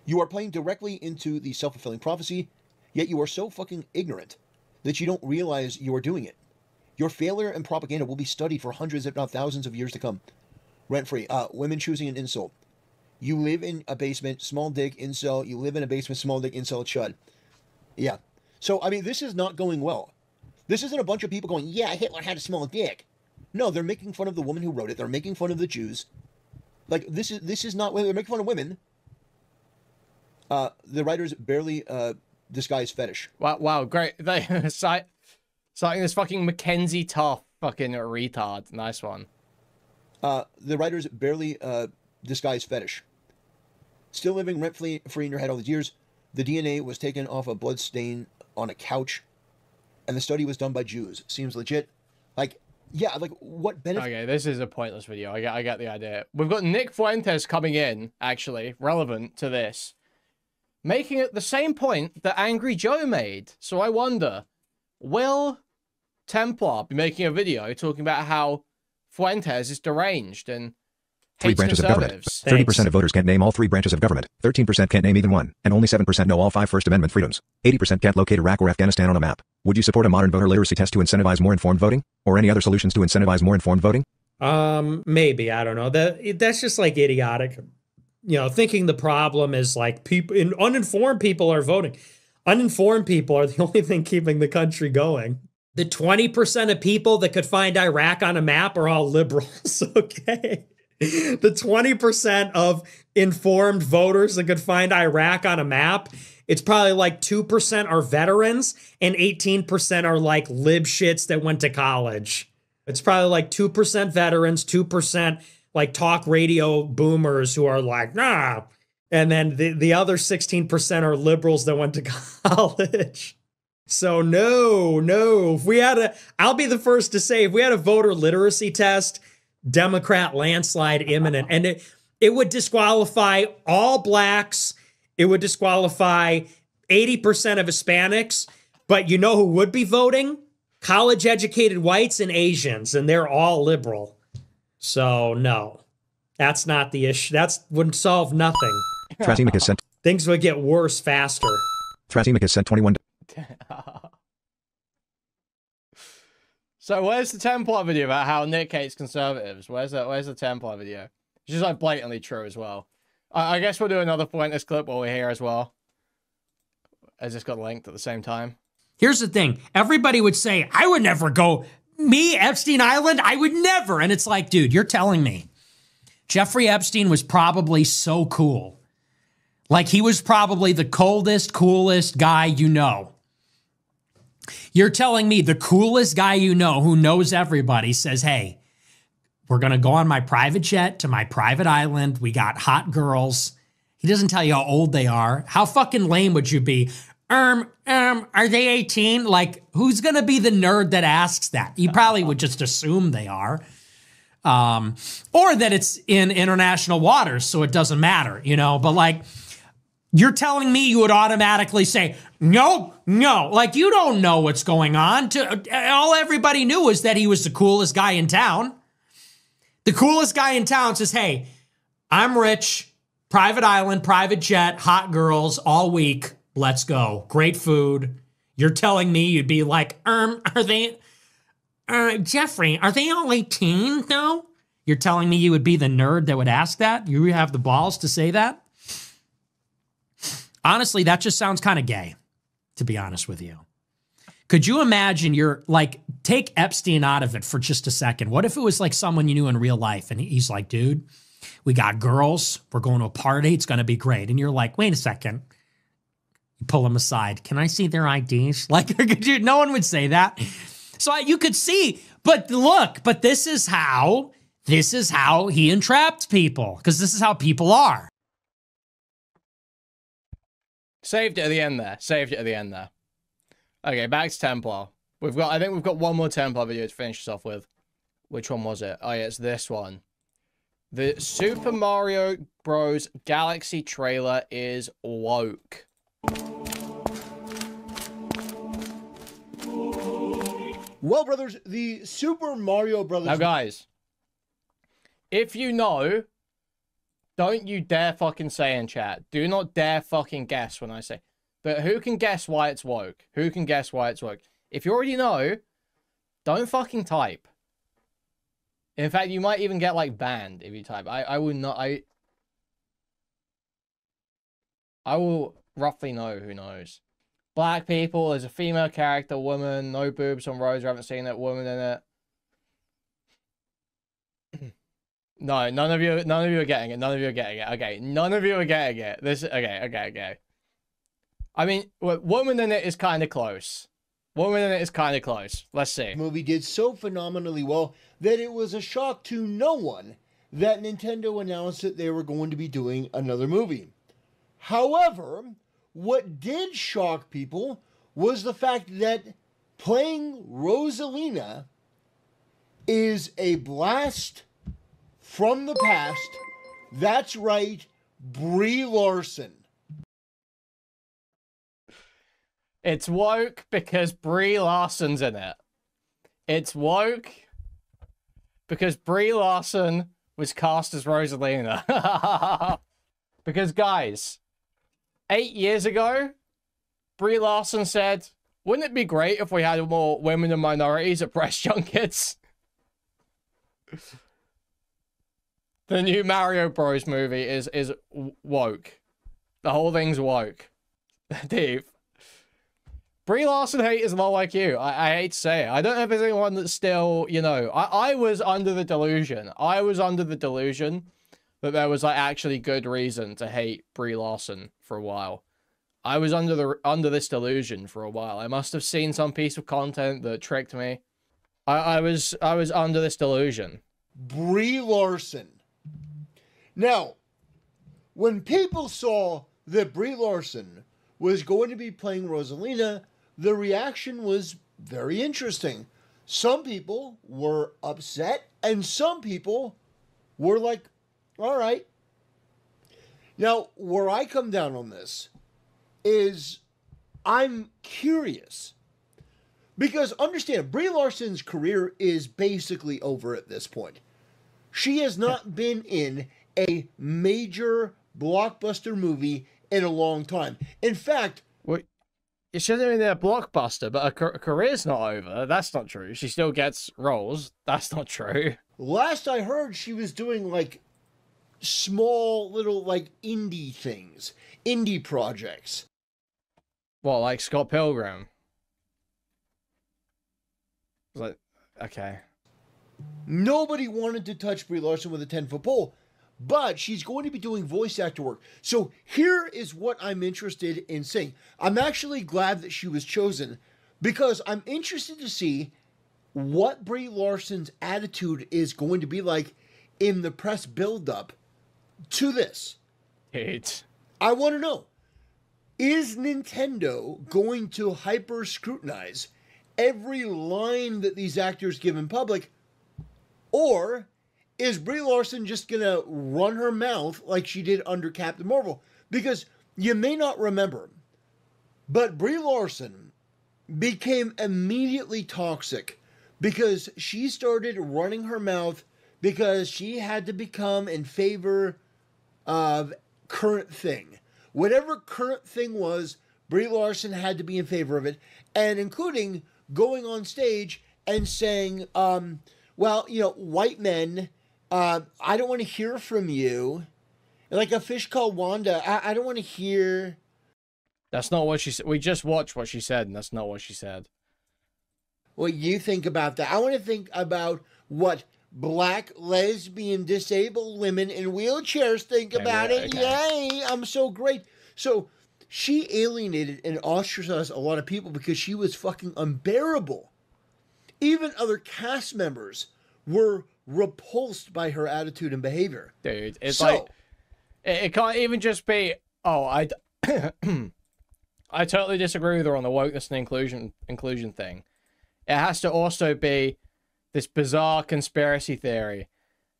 You are playing directly into the self-fulfilling prophecy, yet you are so fucking ignorant that you don't realize you are doing it. Your failure and propaganda will be studied for hundreds, if not thousands of years to come. Rent-free. Women choosing an insult. You live in a basement, small dick, incel. You live in a basement, small dick, incel, chud. Yeah. So, I mean, this is not going well. This isn't a bunch of people going, yeah, Hitler had a small dick. No, they're making fun of the woman who wrote it. They're making fun of the Jews. Like, this is not, they're making fun of women. The writers barely disguise fetish. Wow, great. They citing this fucking Mackenzie Tough fucking retard. Nice one. The writers barely disguise fetish. Still living rent-free in your head all these years, the DNA was taken off a blood stain on a couch, and the study was done by Jews. Seems legit. Like, yeah, like, what benefit? Okay, this is a pointless video. I get the idea. We've got Nick Fuentes coming in, actually, relevant to this, making it the same point that Angry Joe made. So I wonder, will Templar be making a video talking about how Fuentes is deranged and Three hates branches of government. conservatives? 30% of voters can't name all three branches of government. 13% can't name even one. And only 7% know all 5 First Amendment freedoms. 80% can't locate Iraq or Afghanistan on a map. Would you support a modern voter literacy test to incentivize more informed voting? Or any other solutions to incentivize more informed voting? Maybe. I don't know. That's just like idiotic. Thinking the problem is like uninformed people are voting. Uninformed people are the only thing keeping the country going. The 20% of people that could find Iraq on a map are all liberals, okay? The 20% of informed voters that could find Iraq on a map, it's probably like 2% are veterans and 18% are like lib shits that went to college. It's probably like 2% veterans, 2% like talk radio boomers who are like, nah. And then the other 16% are liberals that went to college. So no. If we had I'll be the first to say, if we had a voter literacy test, Democrat landslide imminent. And it would disqualify all blacks. It would disqualify 80% of Hispanics. But you know who would be voting? College-educated whites and Asians, and they're all liberal. So no, that's not the issue. That wouldn't solve nothing. Thrasimic has sent. Things would get worse faster. Thrasimic has sent 21. So where's the Templar video about how Nick hates conservatives? Where's the Templar video? It's just like blatantly true as well. I guess we'll do another Fuentes clip while we're here as well. As this got linked at the same time. Here's the thing. Everybody would say, I would never go. Me, Epstein Island, I would never. And it's like, dude, you're telling me Jeffrey Epstein was probably so cool. Like, he was probably the coldest, coolest guy you know. You're telling me the coolest guy you know who knows everybody says, hey, we're going to go on my private jet to my private island. We got hot girls. He doesn't tell you how old they are. How fucking lame would you be? Are they 18? Like, who's going to be the nerd that asks that? You probably would just assume they are. Or that it's in international waters, so it doesn't matter, But like, you're telling me you would automatically say, no. Like, you don't know what's going on. All everybody knew was that he was the coolest guy in town. The coolest guy in town says, hey, I'm rich, private island, private jet, hot girls all week. Let's go. Great food. You're telling me you'd be like, are they, Jeffrey, are they all 18 though? You're telling me you would be the nerd that would ask that? You have the balls to say that? Honestly, that just sounds kind of gay, to be honest with you. Could you imagine take Epstein out of it for just a second. What if it was like someone you knew in real life and he's like, dude, We got girls. We're going to a party. It's going to be great. And you're like, wait a second. You pull them aside. Can I see their IDs? Like, no one would say that. So you could see, but look, but this is how he entrapped people, because this is how people are. Saved it at the end there. Saved it at the end there. Okay, back to Templar. I think we've got one more Templar video to finish this off with. Which one was it? Oh yeah, it's this one. The Super Mario Bros. Galaxy trailer is woke. Well, brothers, the Super Mario Brothers... Now, guys, if you know, don't you dare fucking say in chat. Do not dare fucking guess when I say... But who can guess why it's woke? Who can guess why it's woke? If you already know, don't fucking type. In fact, you might even get, like, banned if you type. I will not... I will roughly know who knows. Black people, there's a female character, woman, no boobs on Rose, I haven't seen that woman in it. No, none of you are getting it. None of you are getting it. Okay, none of you are getting it. Okay. I mean, woman in it is kind of close. Woman in it is kind of close. Let's see. Movie did so phenomenally well that it was a shock to no one that Nintendo announced that they were going to be doing another movie. However, what did shock people was the fact that playing Rosalina is a blast from the past. That's right, Brie Larson. It's woke because Brie Larson's in it. It's woke because Brie Larson was cast as Rosalina. Because, guys, 8 years ago, Brie Larson said, wouldn't it be great if we had more women and minorities at press junkets? The new Mario Bros. Movie is woke. The whole thing's woke. Dave. Brie Larson hate is not like you. I hate to say it. I don't know if there's anyone that's still, you know, I was under the delusion. That there was like actually good reason to hate Brie Larson for a while. I was under this delusion for a while. I must have seen some piece of content that tricked me. I was under this delusion. Brie Larson. Now, when people saw that Brie Larson was going to be playing Rosalina, the reaction was very interesting. Some people were upset, and some people were like, all right. Now, where I come down on this is I'm curious. Because understand, Brie Larson's career is basically over at this point. She has not been in a major blockbuster movie in a long time. In fact... Well, it shouldn't have been a blockbuster, but her career's not over. That's not true. She still gets roles. That's not true. Last I heard, she was doing, like, small little, like, indie things. Indie projects. What, like Scott Pilgrim? Like, okay. Nobody wanted to touch Brie Larson with a 10-foot pole, but she's going to be doing voice actor work. So here is what I'm interested in seeing. I'm actually glad that she was chosen because I'm interested to see what Brie Larson's attitude is going to be like in the press build-up to this. I want to know, is Nintendo going to hyper-scrutinize every line that these actors give in public, or is Brie Larson just going to run her mouth like she did under Captain Marvel? Because you may not remember, but Brie Larson became immediately toxic because she started running her mouth because she had to become in favor of current thing. Whatever current thing was, Brie Larson had to be in favor of it, and including going on stage and saying, well, you know, white men, I don't want to hear from you. Like a fish called Wanda, I don't want to hear. That's not what she said. We just watched what she said, and that's not what she said. What you think about that? I want to think about what black, lesbian, disabled women in wheelchairs think about it. Okay. Yay, I'm so great. So she alienated and ostracized a lot of people because she was fucking unbearable. Even other cast members were repulsed by her attitude and behavior. Dude, it's like, it can't even just be, oh, I totally disagree with her on the wokeness and inclusion thing. It has to also be this bizarre conspiracy theory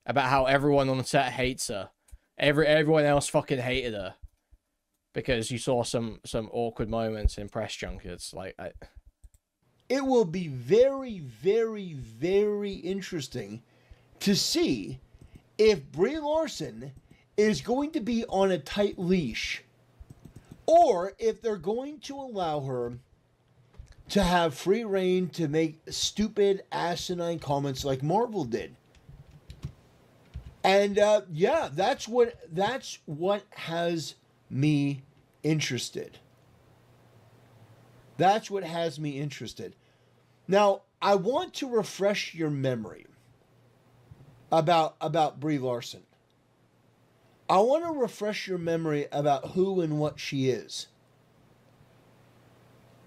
about how everyone on the set hates her. Everyone else fucking hated her because you saw some awkward moments in press junkets. Like, it will be very, very, very interesting to see if Brie Larson is going to be on a tight leash, or if they're going to allow her to have free reign to make stupid, asinine comments like Marvel did. And yeah, that's what has me interested. That's what has me interested. Now, I want to refresh your memory about Brie Larson. I want to refresh your memory about who and what she is.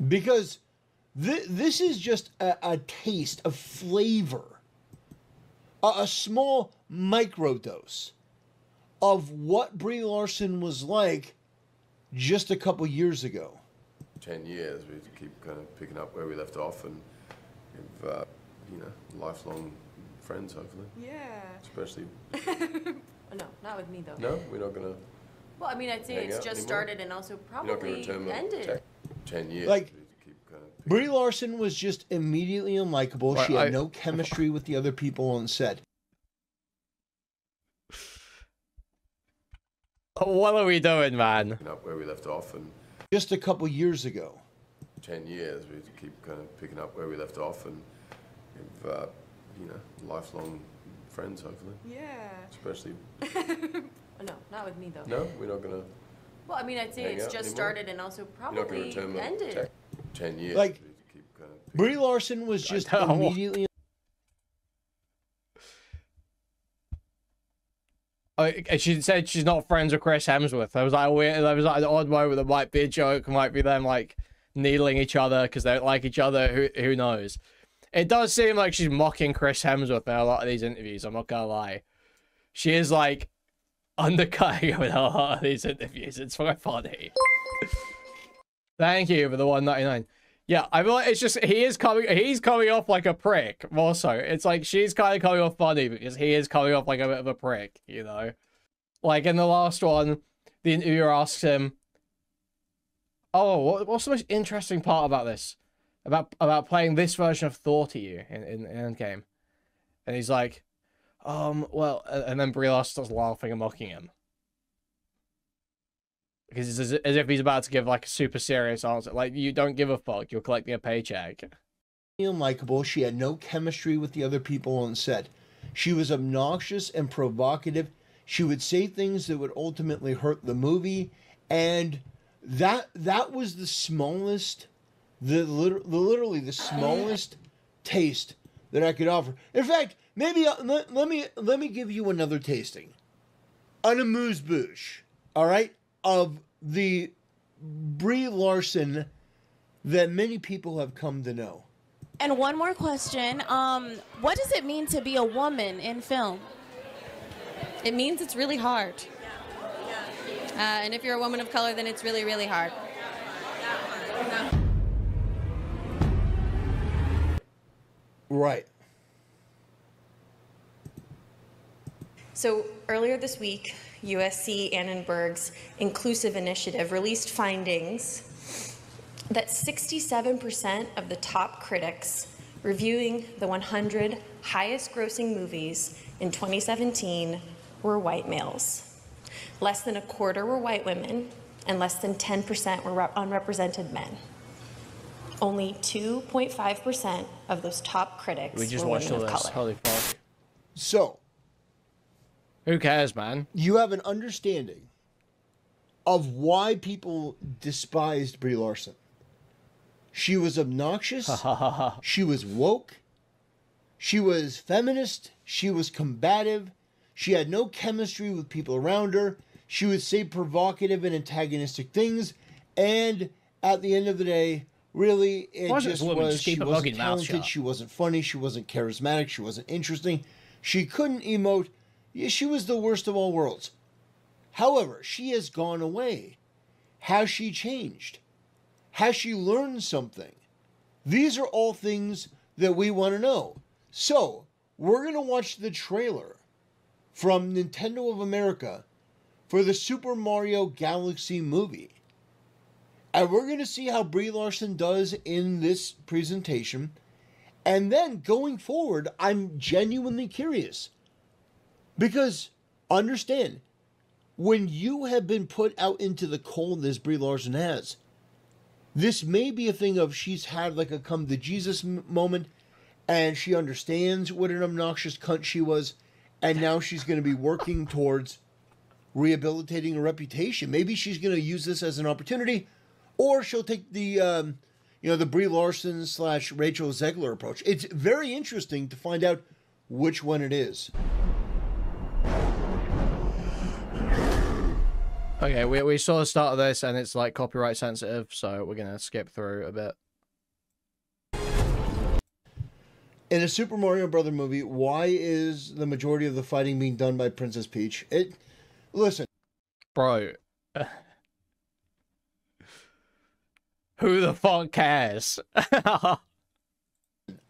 Because this is just a taste, a flavor, a small microdose of what Brie Larson was like just a couple years ago. 10 years, we keep kind of picking up where we left off, and we've, you know, lifelong friends, hopefully. Yeah. Especially. No, not with me though. No, we're not gonna. Well, I mean, I'd say it's just anymore. started and also probably ended. 10 years. Like, we keep kind of Brie Larson was just immediately unlikable. Well, she had no chemistry with the other people on set. what are we doing, man? picking up where we left off, and Just a couple years ago. 10 years, we keep kind of picking up where we left off, and we've, you know, lifelong friends, hopefully. Yeah. Especially. No, not with me though. No, we're not gonna. Well, I mean, I'd say it's just anymore. started and also You're not gonna probably return my ended. 10 years. Like, we keep kind of Brie Larson was just don't know. immediately. She said she's not friends with Chris Hemsworth. There was like an odd moment that might be a joke, might be them like needling each other because they don't like each other. Who knows? It does seem like she's mocking Chris Hemsworth in a lot of these interviews. I'm not gonna lie. She is like undercutting him in a lot of these interviews. It's quite funny. Thank you for the 199. Yeah, I feel like it's just he's coming off like a prick more so. It's like she's kind of coming off funny because he is coming off like a bit of a prick, you know? Like in the last one, the interviewer asks him, "Oh, what's the most interesting part about this? About playing this version of Thor to you in Endgame?" And he's like, well, and then Brie Larson starts laughing and mocking him. Because it's as if he's about to give like a super serious answer. Like, you don't give a fuck. You're collecting a paycheck. Unlikable. She had no chemistry with the other people on set. She was obnoxious and provocative. She would say things that would ultimately hurt the movie. And that was the smallest, literally the smallest taste that I could offer. In fact, maybe let me give you another tasting. An amuse-bouche. All right? Of the Brie Larson that many people have come to know. And one more question. What does it mean to be a woman in film? It means it's really hard. And if you're a woman of color, then it's really, really hard. Right. So earlier this week, USC Annenberg's Inclusive Initiative released findings that 67% of the top critics reviewing the 100 highest grossing movies in 2017 were white males. Less than a quarter were white women, and less than 10% were unrepresented men. Only 2.5% of those top critics We just were watched all women of this. color. Holy fuck. So, who cares, man? You have an understanding of why people despised Brie Larson. She was obnoxious. She was woke. She was feminist. She was combative. She had no chemistry with people around her. She would say provocative and antagonistic things. And at the end of the day, really, it just was, she wasn't talented, she wasn't funny, she wasn't charismatic, she wasn't interesting. She couldn't emote. She was the worst of all worlds. However, she has gone away. Has she changed? Has she learned something? These are all things that we want to know. So, we're going to watch the trailer from Nintendo of America for the Super Mario Galaxy movie. And we're going to see how Brie Larson does in this presentation. And then, going forward, I'm genuinely curious. Because, understand, when you have been put out into the cold as Brie Larson has, this may be a thing of she's had like a come to Jesus moment, and she understands what an obnoxious cunt she was, and now she's going to be working towards rehabilitating her reputation. Maybe she's going to use this as an opportunity, or she'll take the, the Brie Larson / Rachel Zegler approach. It's very interesting to find out which one it is. Okay, we saw the start of this, and it's like copyright sensitive, so we're gonna skip through a bit. In a Super Mario Brother movie, why is the majority of the fighting being done by Princess Peach? Listen, bro. Who the fuck cares? I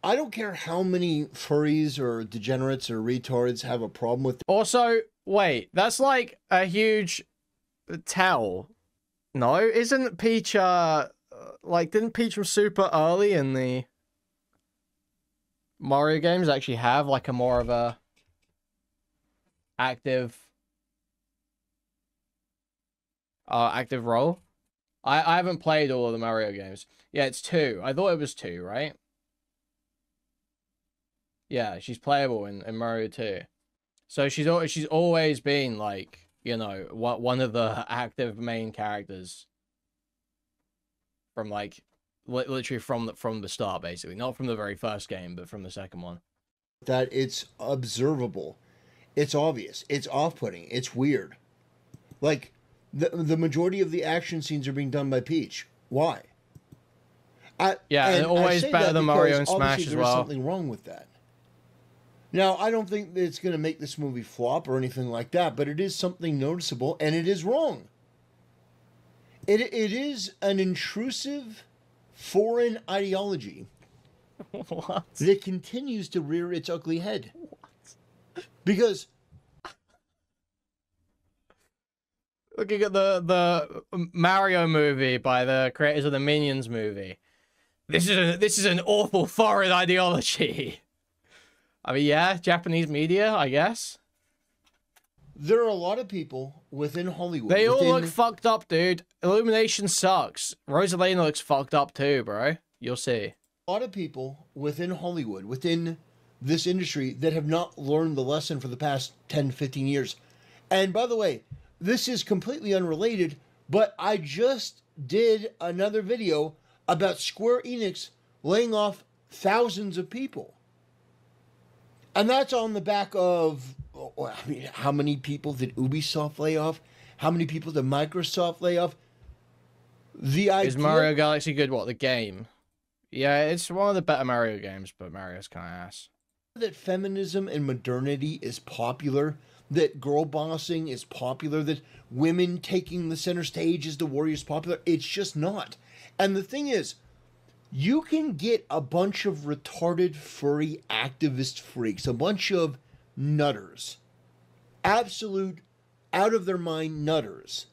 don't care how many furries or degenerates or retards have a problem with. Also, wait, that's like a huge tell. No, isn't Peach didn't Peach from super early in the Mario games actually have like a more of a active role? I haven't played all of the Mario games. Yeah, it's 2. I thought it was 2, right? Yeah, she's playable in Mario 2. So she's always been like, you know, one of the active main characters from like literally from the start, basically, not from the very first game, but from the second one. That it's observable, it's obvious, it's off-putting, it's weird. Like the majority of the action scenes are being done by Peach. Why? And always better than Mario and Smash as well. There's something wrong with that. Now, I don't think that it's going to make this movie flop or anything like that, but it is something noticeable, and it is wrong. It is an intrusive foreign ideology that continues to rear its ugly head. Because looking at the Mario movie by the creators of the Minions movie, this is an awful foreign ideology. I mean, yeah, Japanese media, I guess. There are a lot of people within Hollywood. They all look fucked up, dude. Illumination sucks. Rosalina looks fucked up too, bro. You'll see. A lot of people within Hollywood, within this industry, that have not learned the lesson for the past 10, 15 years. And by the way, this is completely unrelated, but I just did another video about Square Enix laying off thousands of people. And that's on the back of, I mean, how many people did Ubisoft lay off? How many people did Microsoft lay off? Is Mario Galaxy good? What, the game? Yeah, it's one of the better Mario games, but Mario's kind of ass. That feminism and modernity is popular, that girl bossing is popular, that women taking the center stage is the warriors popular. It's just not. And the thing is, you can get a bunch of retarded, furry activist freaks, a bunch of nutters, absolute out-of-their-mind nutters,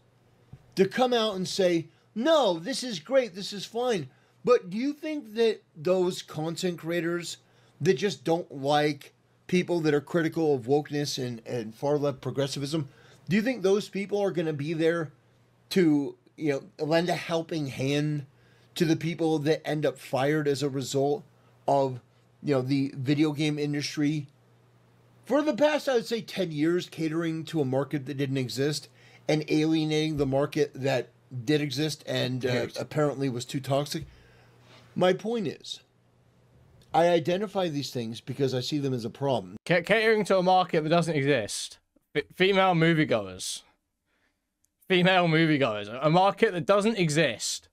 to come out and say, no, this is great, this is fine. But do you think that those content creators that just don't like people that are critical of wokeness and far-left progressivism, do you think those people are going to be there to, lend a helping hand to the people that end up fired as a result of, the video game industry for the past, I would say, 10 years, catering to a market that didn't exist and alienating the market that did exist and apparently was too toxic? My point is, I identify these things because I see them as a problem. Catering to a market that doesn't exist. Female moviegoers. Female moviegoers. A market that doesn't exist.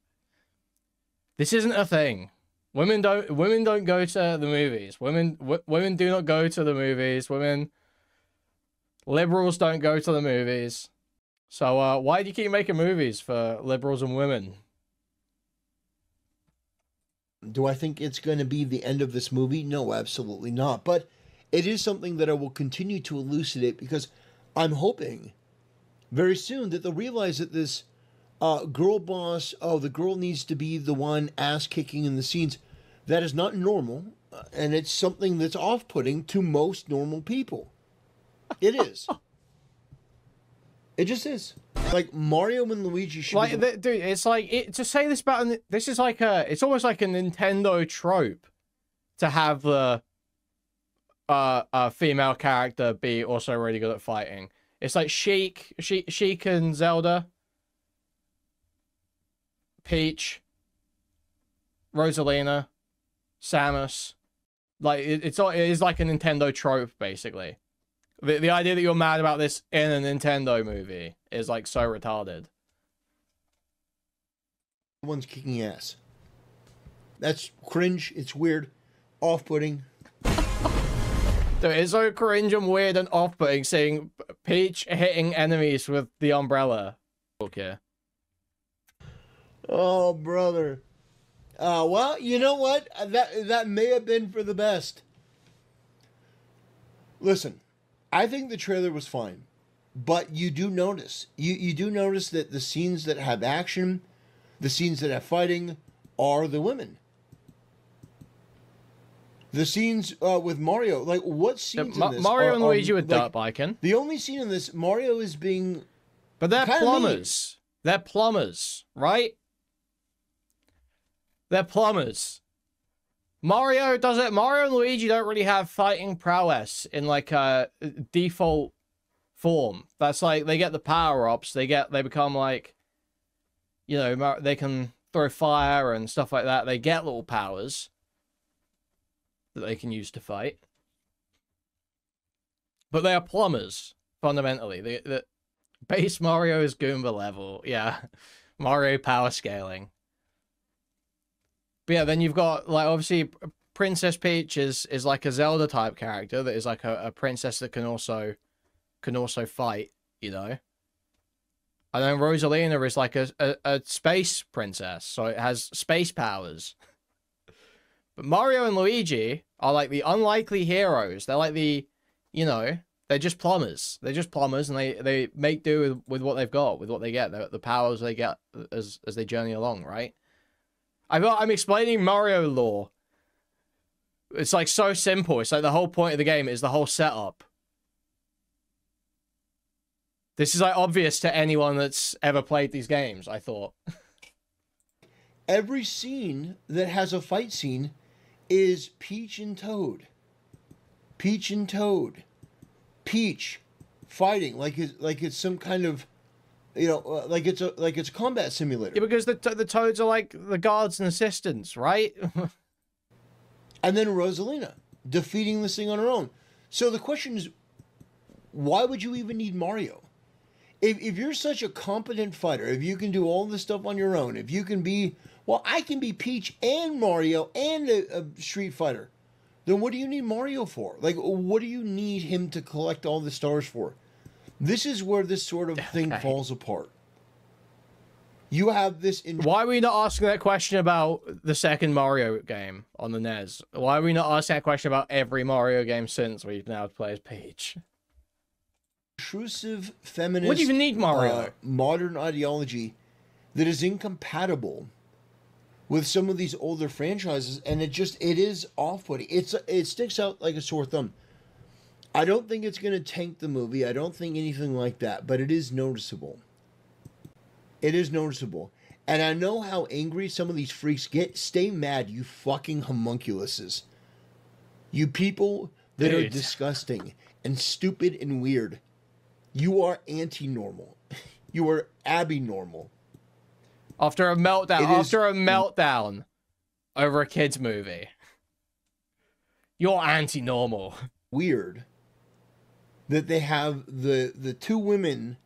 This isn't a thing. Women don't go to the movies. Women do not go to the movies. Liberals don't go to the movies. So why do you keep making movies for liberals and women? Do I think it's going to be the end of this movie? No, absolutely not. But it is something that I will continue to elucidate because I'm hoping very soon that they'll realize that this girl boss, the girl needs to be the one ass kicking in the scenes. That is not normal, and it's something that's off-putting to most normal people. It is. It just is. Like Mario and Luigi should. Like, dude, it's like to say this about this is like it's almost like a Nintendo trope to have the female character be also really good at fighting. It's like Sheik and Zelda, Peach, Rosalina, Samus. Like it is like a Nintendo trope basically. The idea that you're mad about this in a Nintendo movie is like so retarded. One's kicking ass. That's cringe. It's weird, off-putting. Dude, it's so cringe and weird and off-putting seeing Peach hitting enemies with the umbrella. Okay. Oh, brother. Well, you know what? That may have been for the best. Listen, I think the trailer was fine, but you do notice. You do notice that the scenes that have action, the scenes that have fighting, are the women. The scenes with Mario, like what scenes in this? Mario and Luigi with dirt biking. The only scene in this, Mario is being. But they're plumbers. They're plumbers, right? They're plumbers. Mario does it. Mario and Luigi don't really have fighting prowess in like a default form. That's like they get the power-ups. They become like, you know, they can throw fire and stuff like that. They get little powers that they can use to fight. But they are plumbers, fundamentally. The base Mario is Goomba level. Yeah. Mario power scaling. But yeah, then you've got, like, obviously, Princess Peach is like a Zelda-type character that is like a princess that can also fight, you know? And then Rosalina is like a space princess, so it has space powers. But Mario and Luigi are like the unlikely heroes. They're like the, you know, they're just plumbers. They're just plumbers, and they make do with what they've got, with what they get, the powers they get as they journey along, right? I'm explaining Mario lore. It's like so simple. It's like the whole point of the game is the whole setup. This is like obvious to anyone that's ever played these games, I thought. Every scene that has a fight scene is Peach and Toad. Peach and Toad. Peach fighting like it's some kind of, you know, like it's a combat simulator. Yeah, because the Toads are like the guards and assistants, right? And then Rosalina defeating this thing on her own. So the question is, why would you even need Mario? If you're such a competent fighter, if you can do all this stuff on your own, if you can be, well, I can be Peach and Mario and a Street Fighter, then what do you need Mario for? Like, what do you need him to collect all the stars for? This is where this sort of thing falls apart. You have this. Why are we not asking that question about the second Mario game on the NES? Why are we not asking that question about every Mario game since we've now played as Peach? Intrusive feminist. What do you even need Mario? Modern ideology that is incompatible with some of these older franchises, and it is off-putting. It sticks out like a sore thumb. I don't think it's going to tank the movie. I don't think anything like that, but it is noticeable. It is noticeable. And I know how angry some of these freaks get. Stay mad, you fucking homunculuses. You people that are disgusting and stupid and weird. You are anti-normal. You are abby-normal. After a meltdown over a kid's movie. You're anti-normal. Weird that they have the two women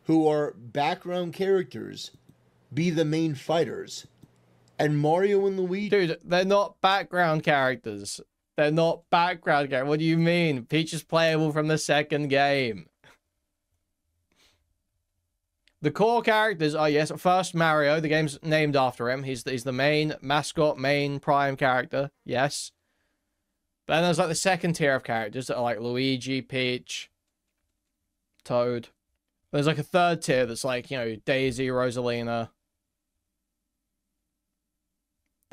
who are background characters be the main fighters, and Mario and Luigi. Dude, they're not background characters. They're not background characters. What do you mean? Peach is playable from the second game. The core characters are, yes, first Mario. The game's named after him. He's the main mascot, main prime character. Yes. But then there's like the second tier of characters that are like Luigi, Peach, Toad. There's like a third tier that's like, you know, Daisy, Rosalina.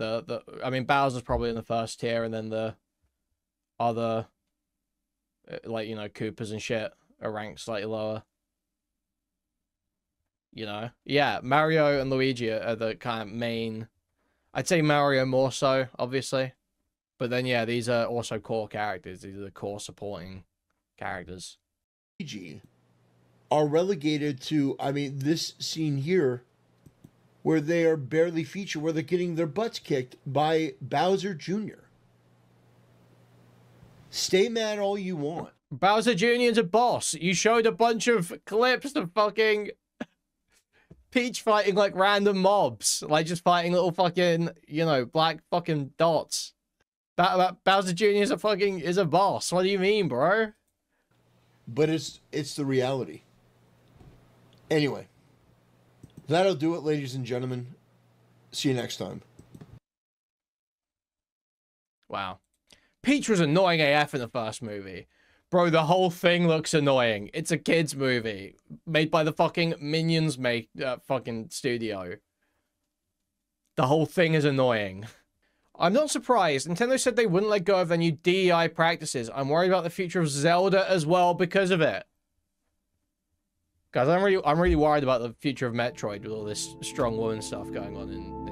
I mean, Bowser's probably in the first tier, and then the other, like, you know, Koopas and shit are ranked slightly lower. You know? Yeah, Mario and Luigi are the kind of main... I'd say Mario more so, obviously. But then, yeah, these are also core characters. These are the core supporting characters. Luigi are relegated to, I mean, this scene here, where they are barely featured, where they're getting their butts kicked by Bowser Jr. Stay mad all you want. Bowser Jr. is a boss. You showed a bunch of clips of fucking Peach fighting like random mobs. Like just fighting little fucking, you know, black fucking dots. Bowser Jr. is a boss. What do you mean, bro? But it's the reality. Anyway, that'll do it, ladies and gentlemen. See you next time. Wow. Peach was annoying AF in the first movie. Bro, the whole thing looks annoying. It's a kid's movie. Made by the fucking Minions fucking studio. The whole thing is annoying. I'm not surprised. Nintendo said they wouldn't let go of their new DEI practices. I'm worried about the future of Zelda as well because of it. Guys, I'm really worried about the future of Metroid with all this strong woman stuff going on in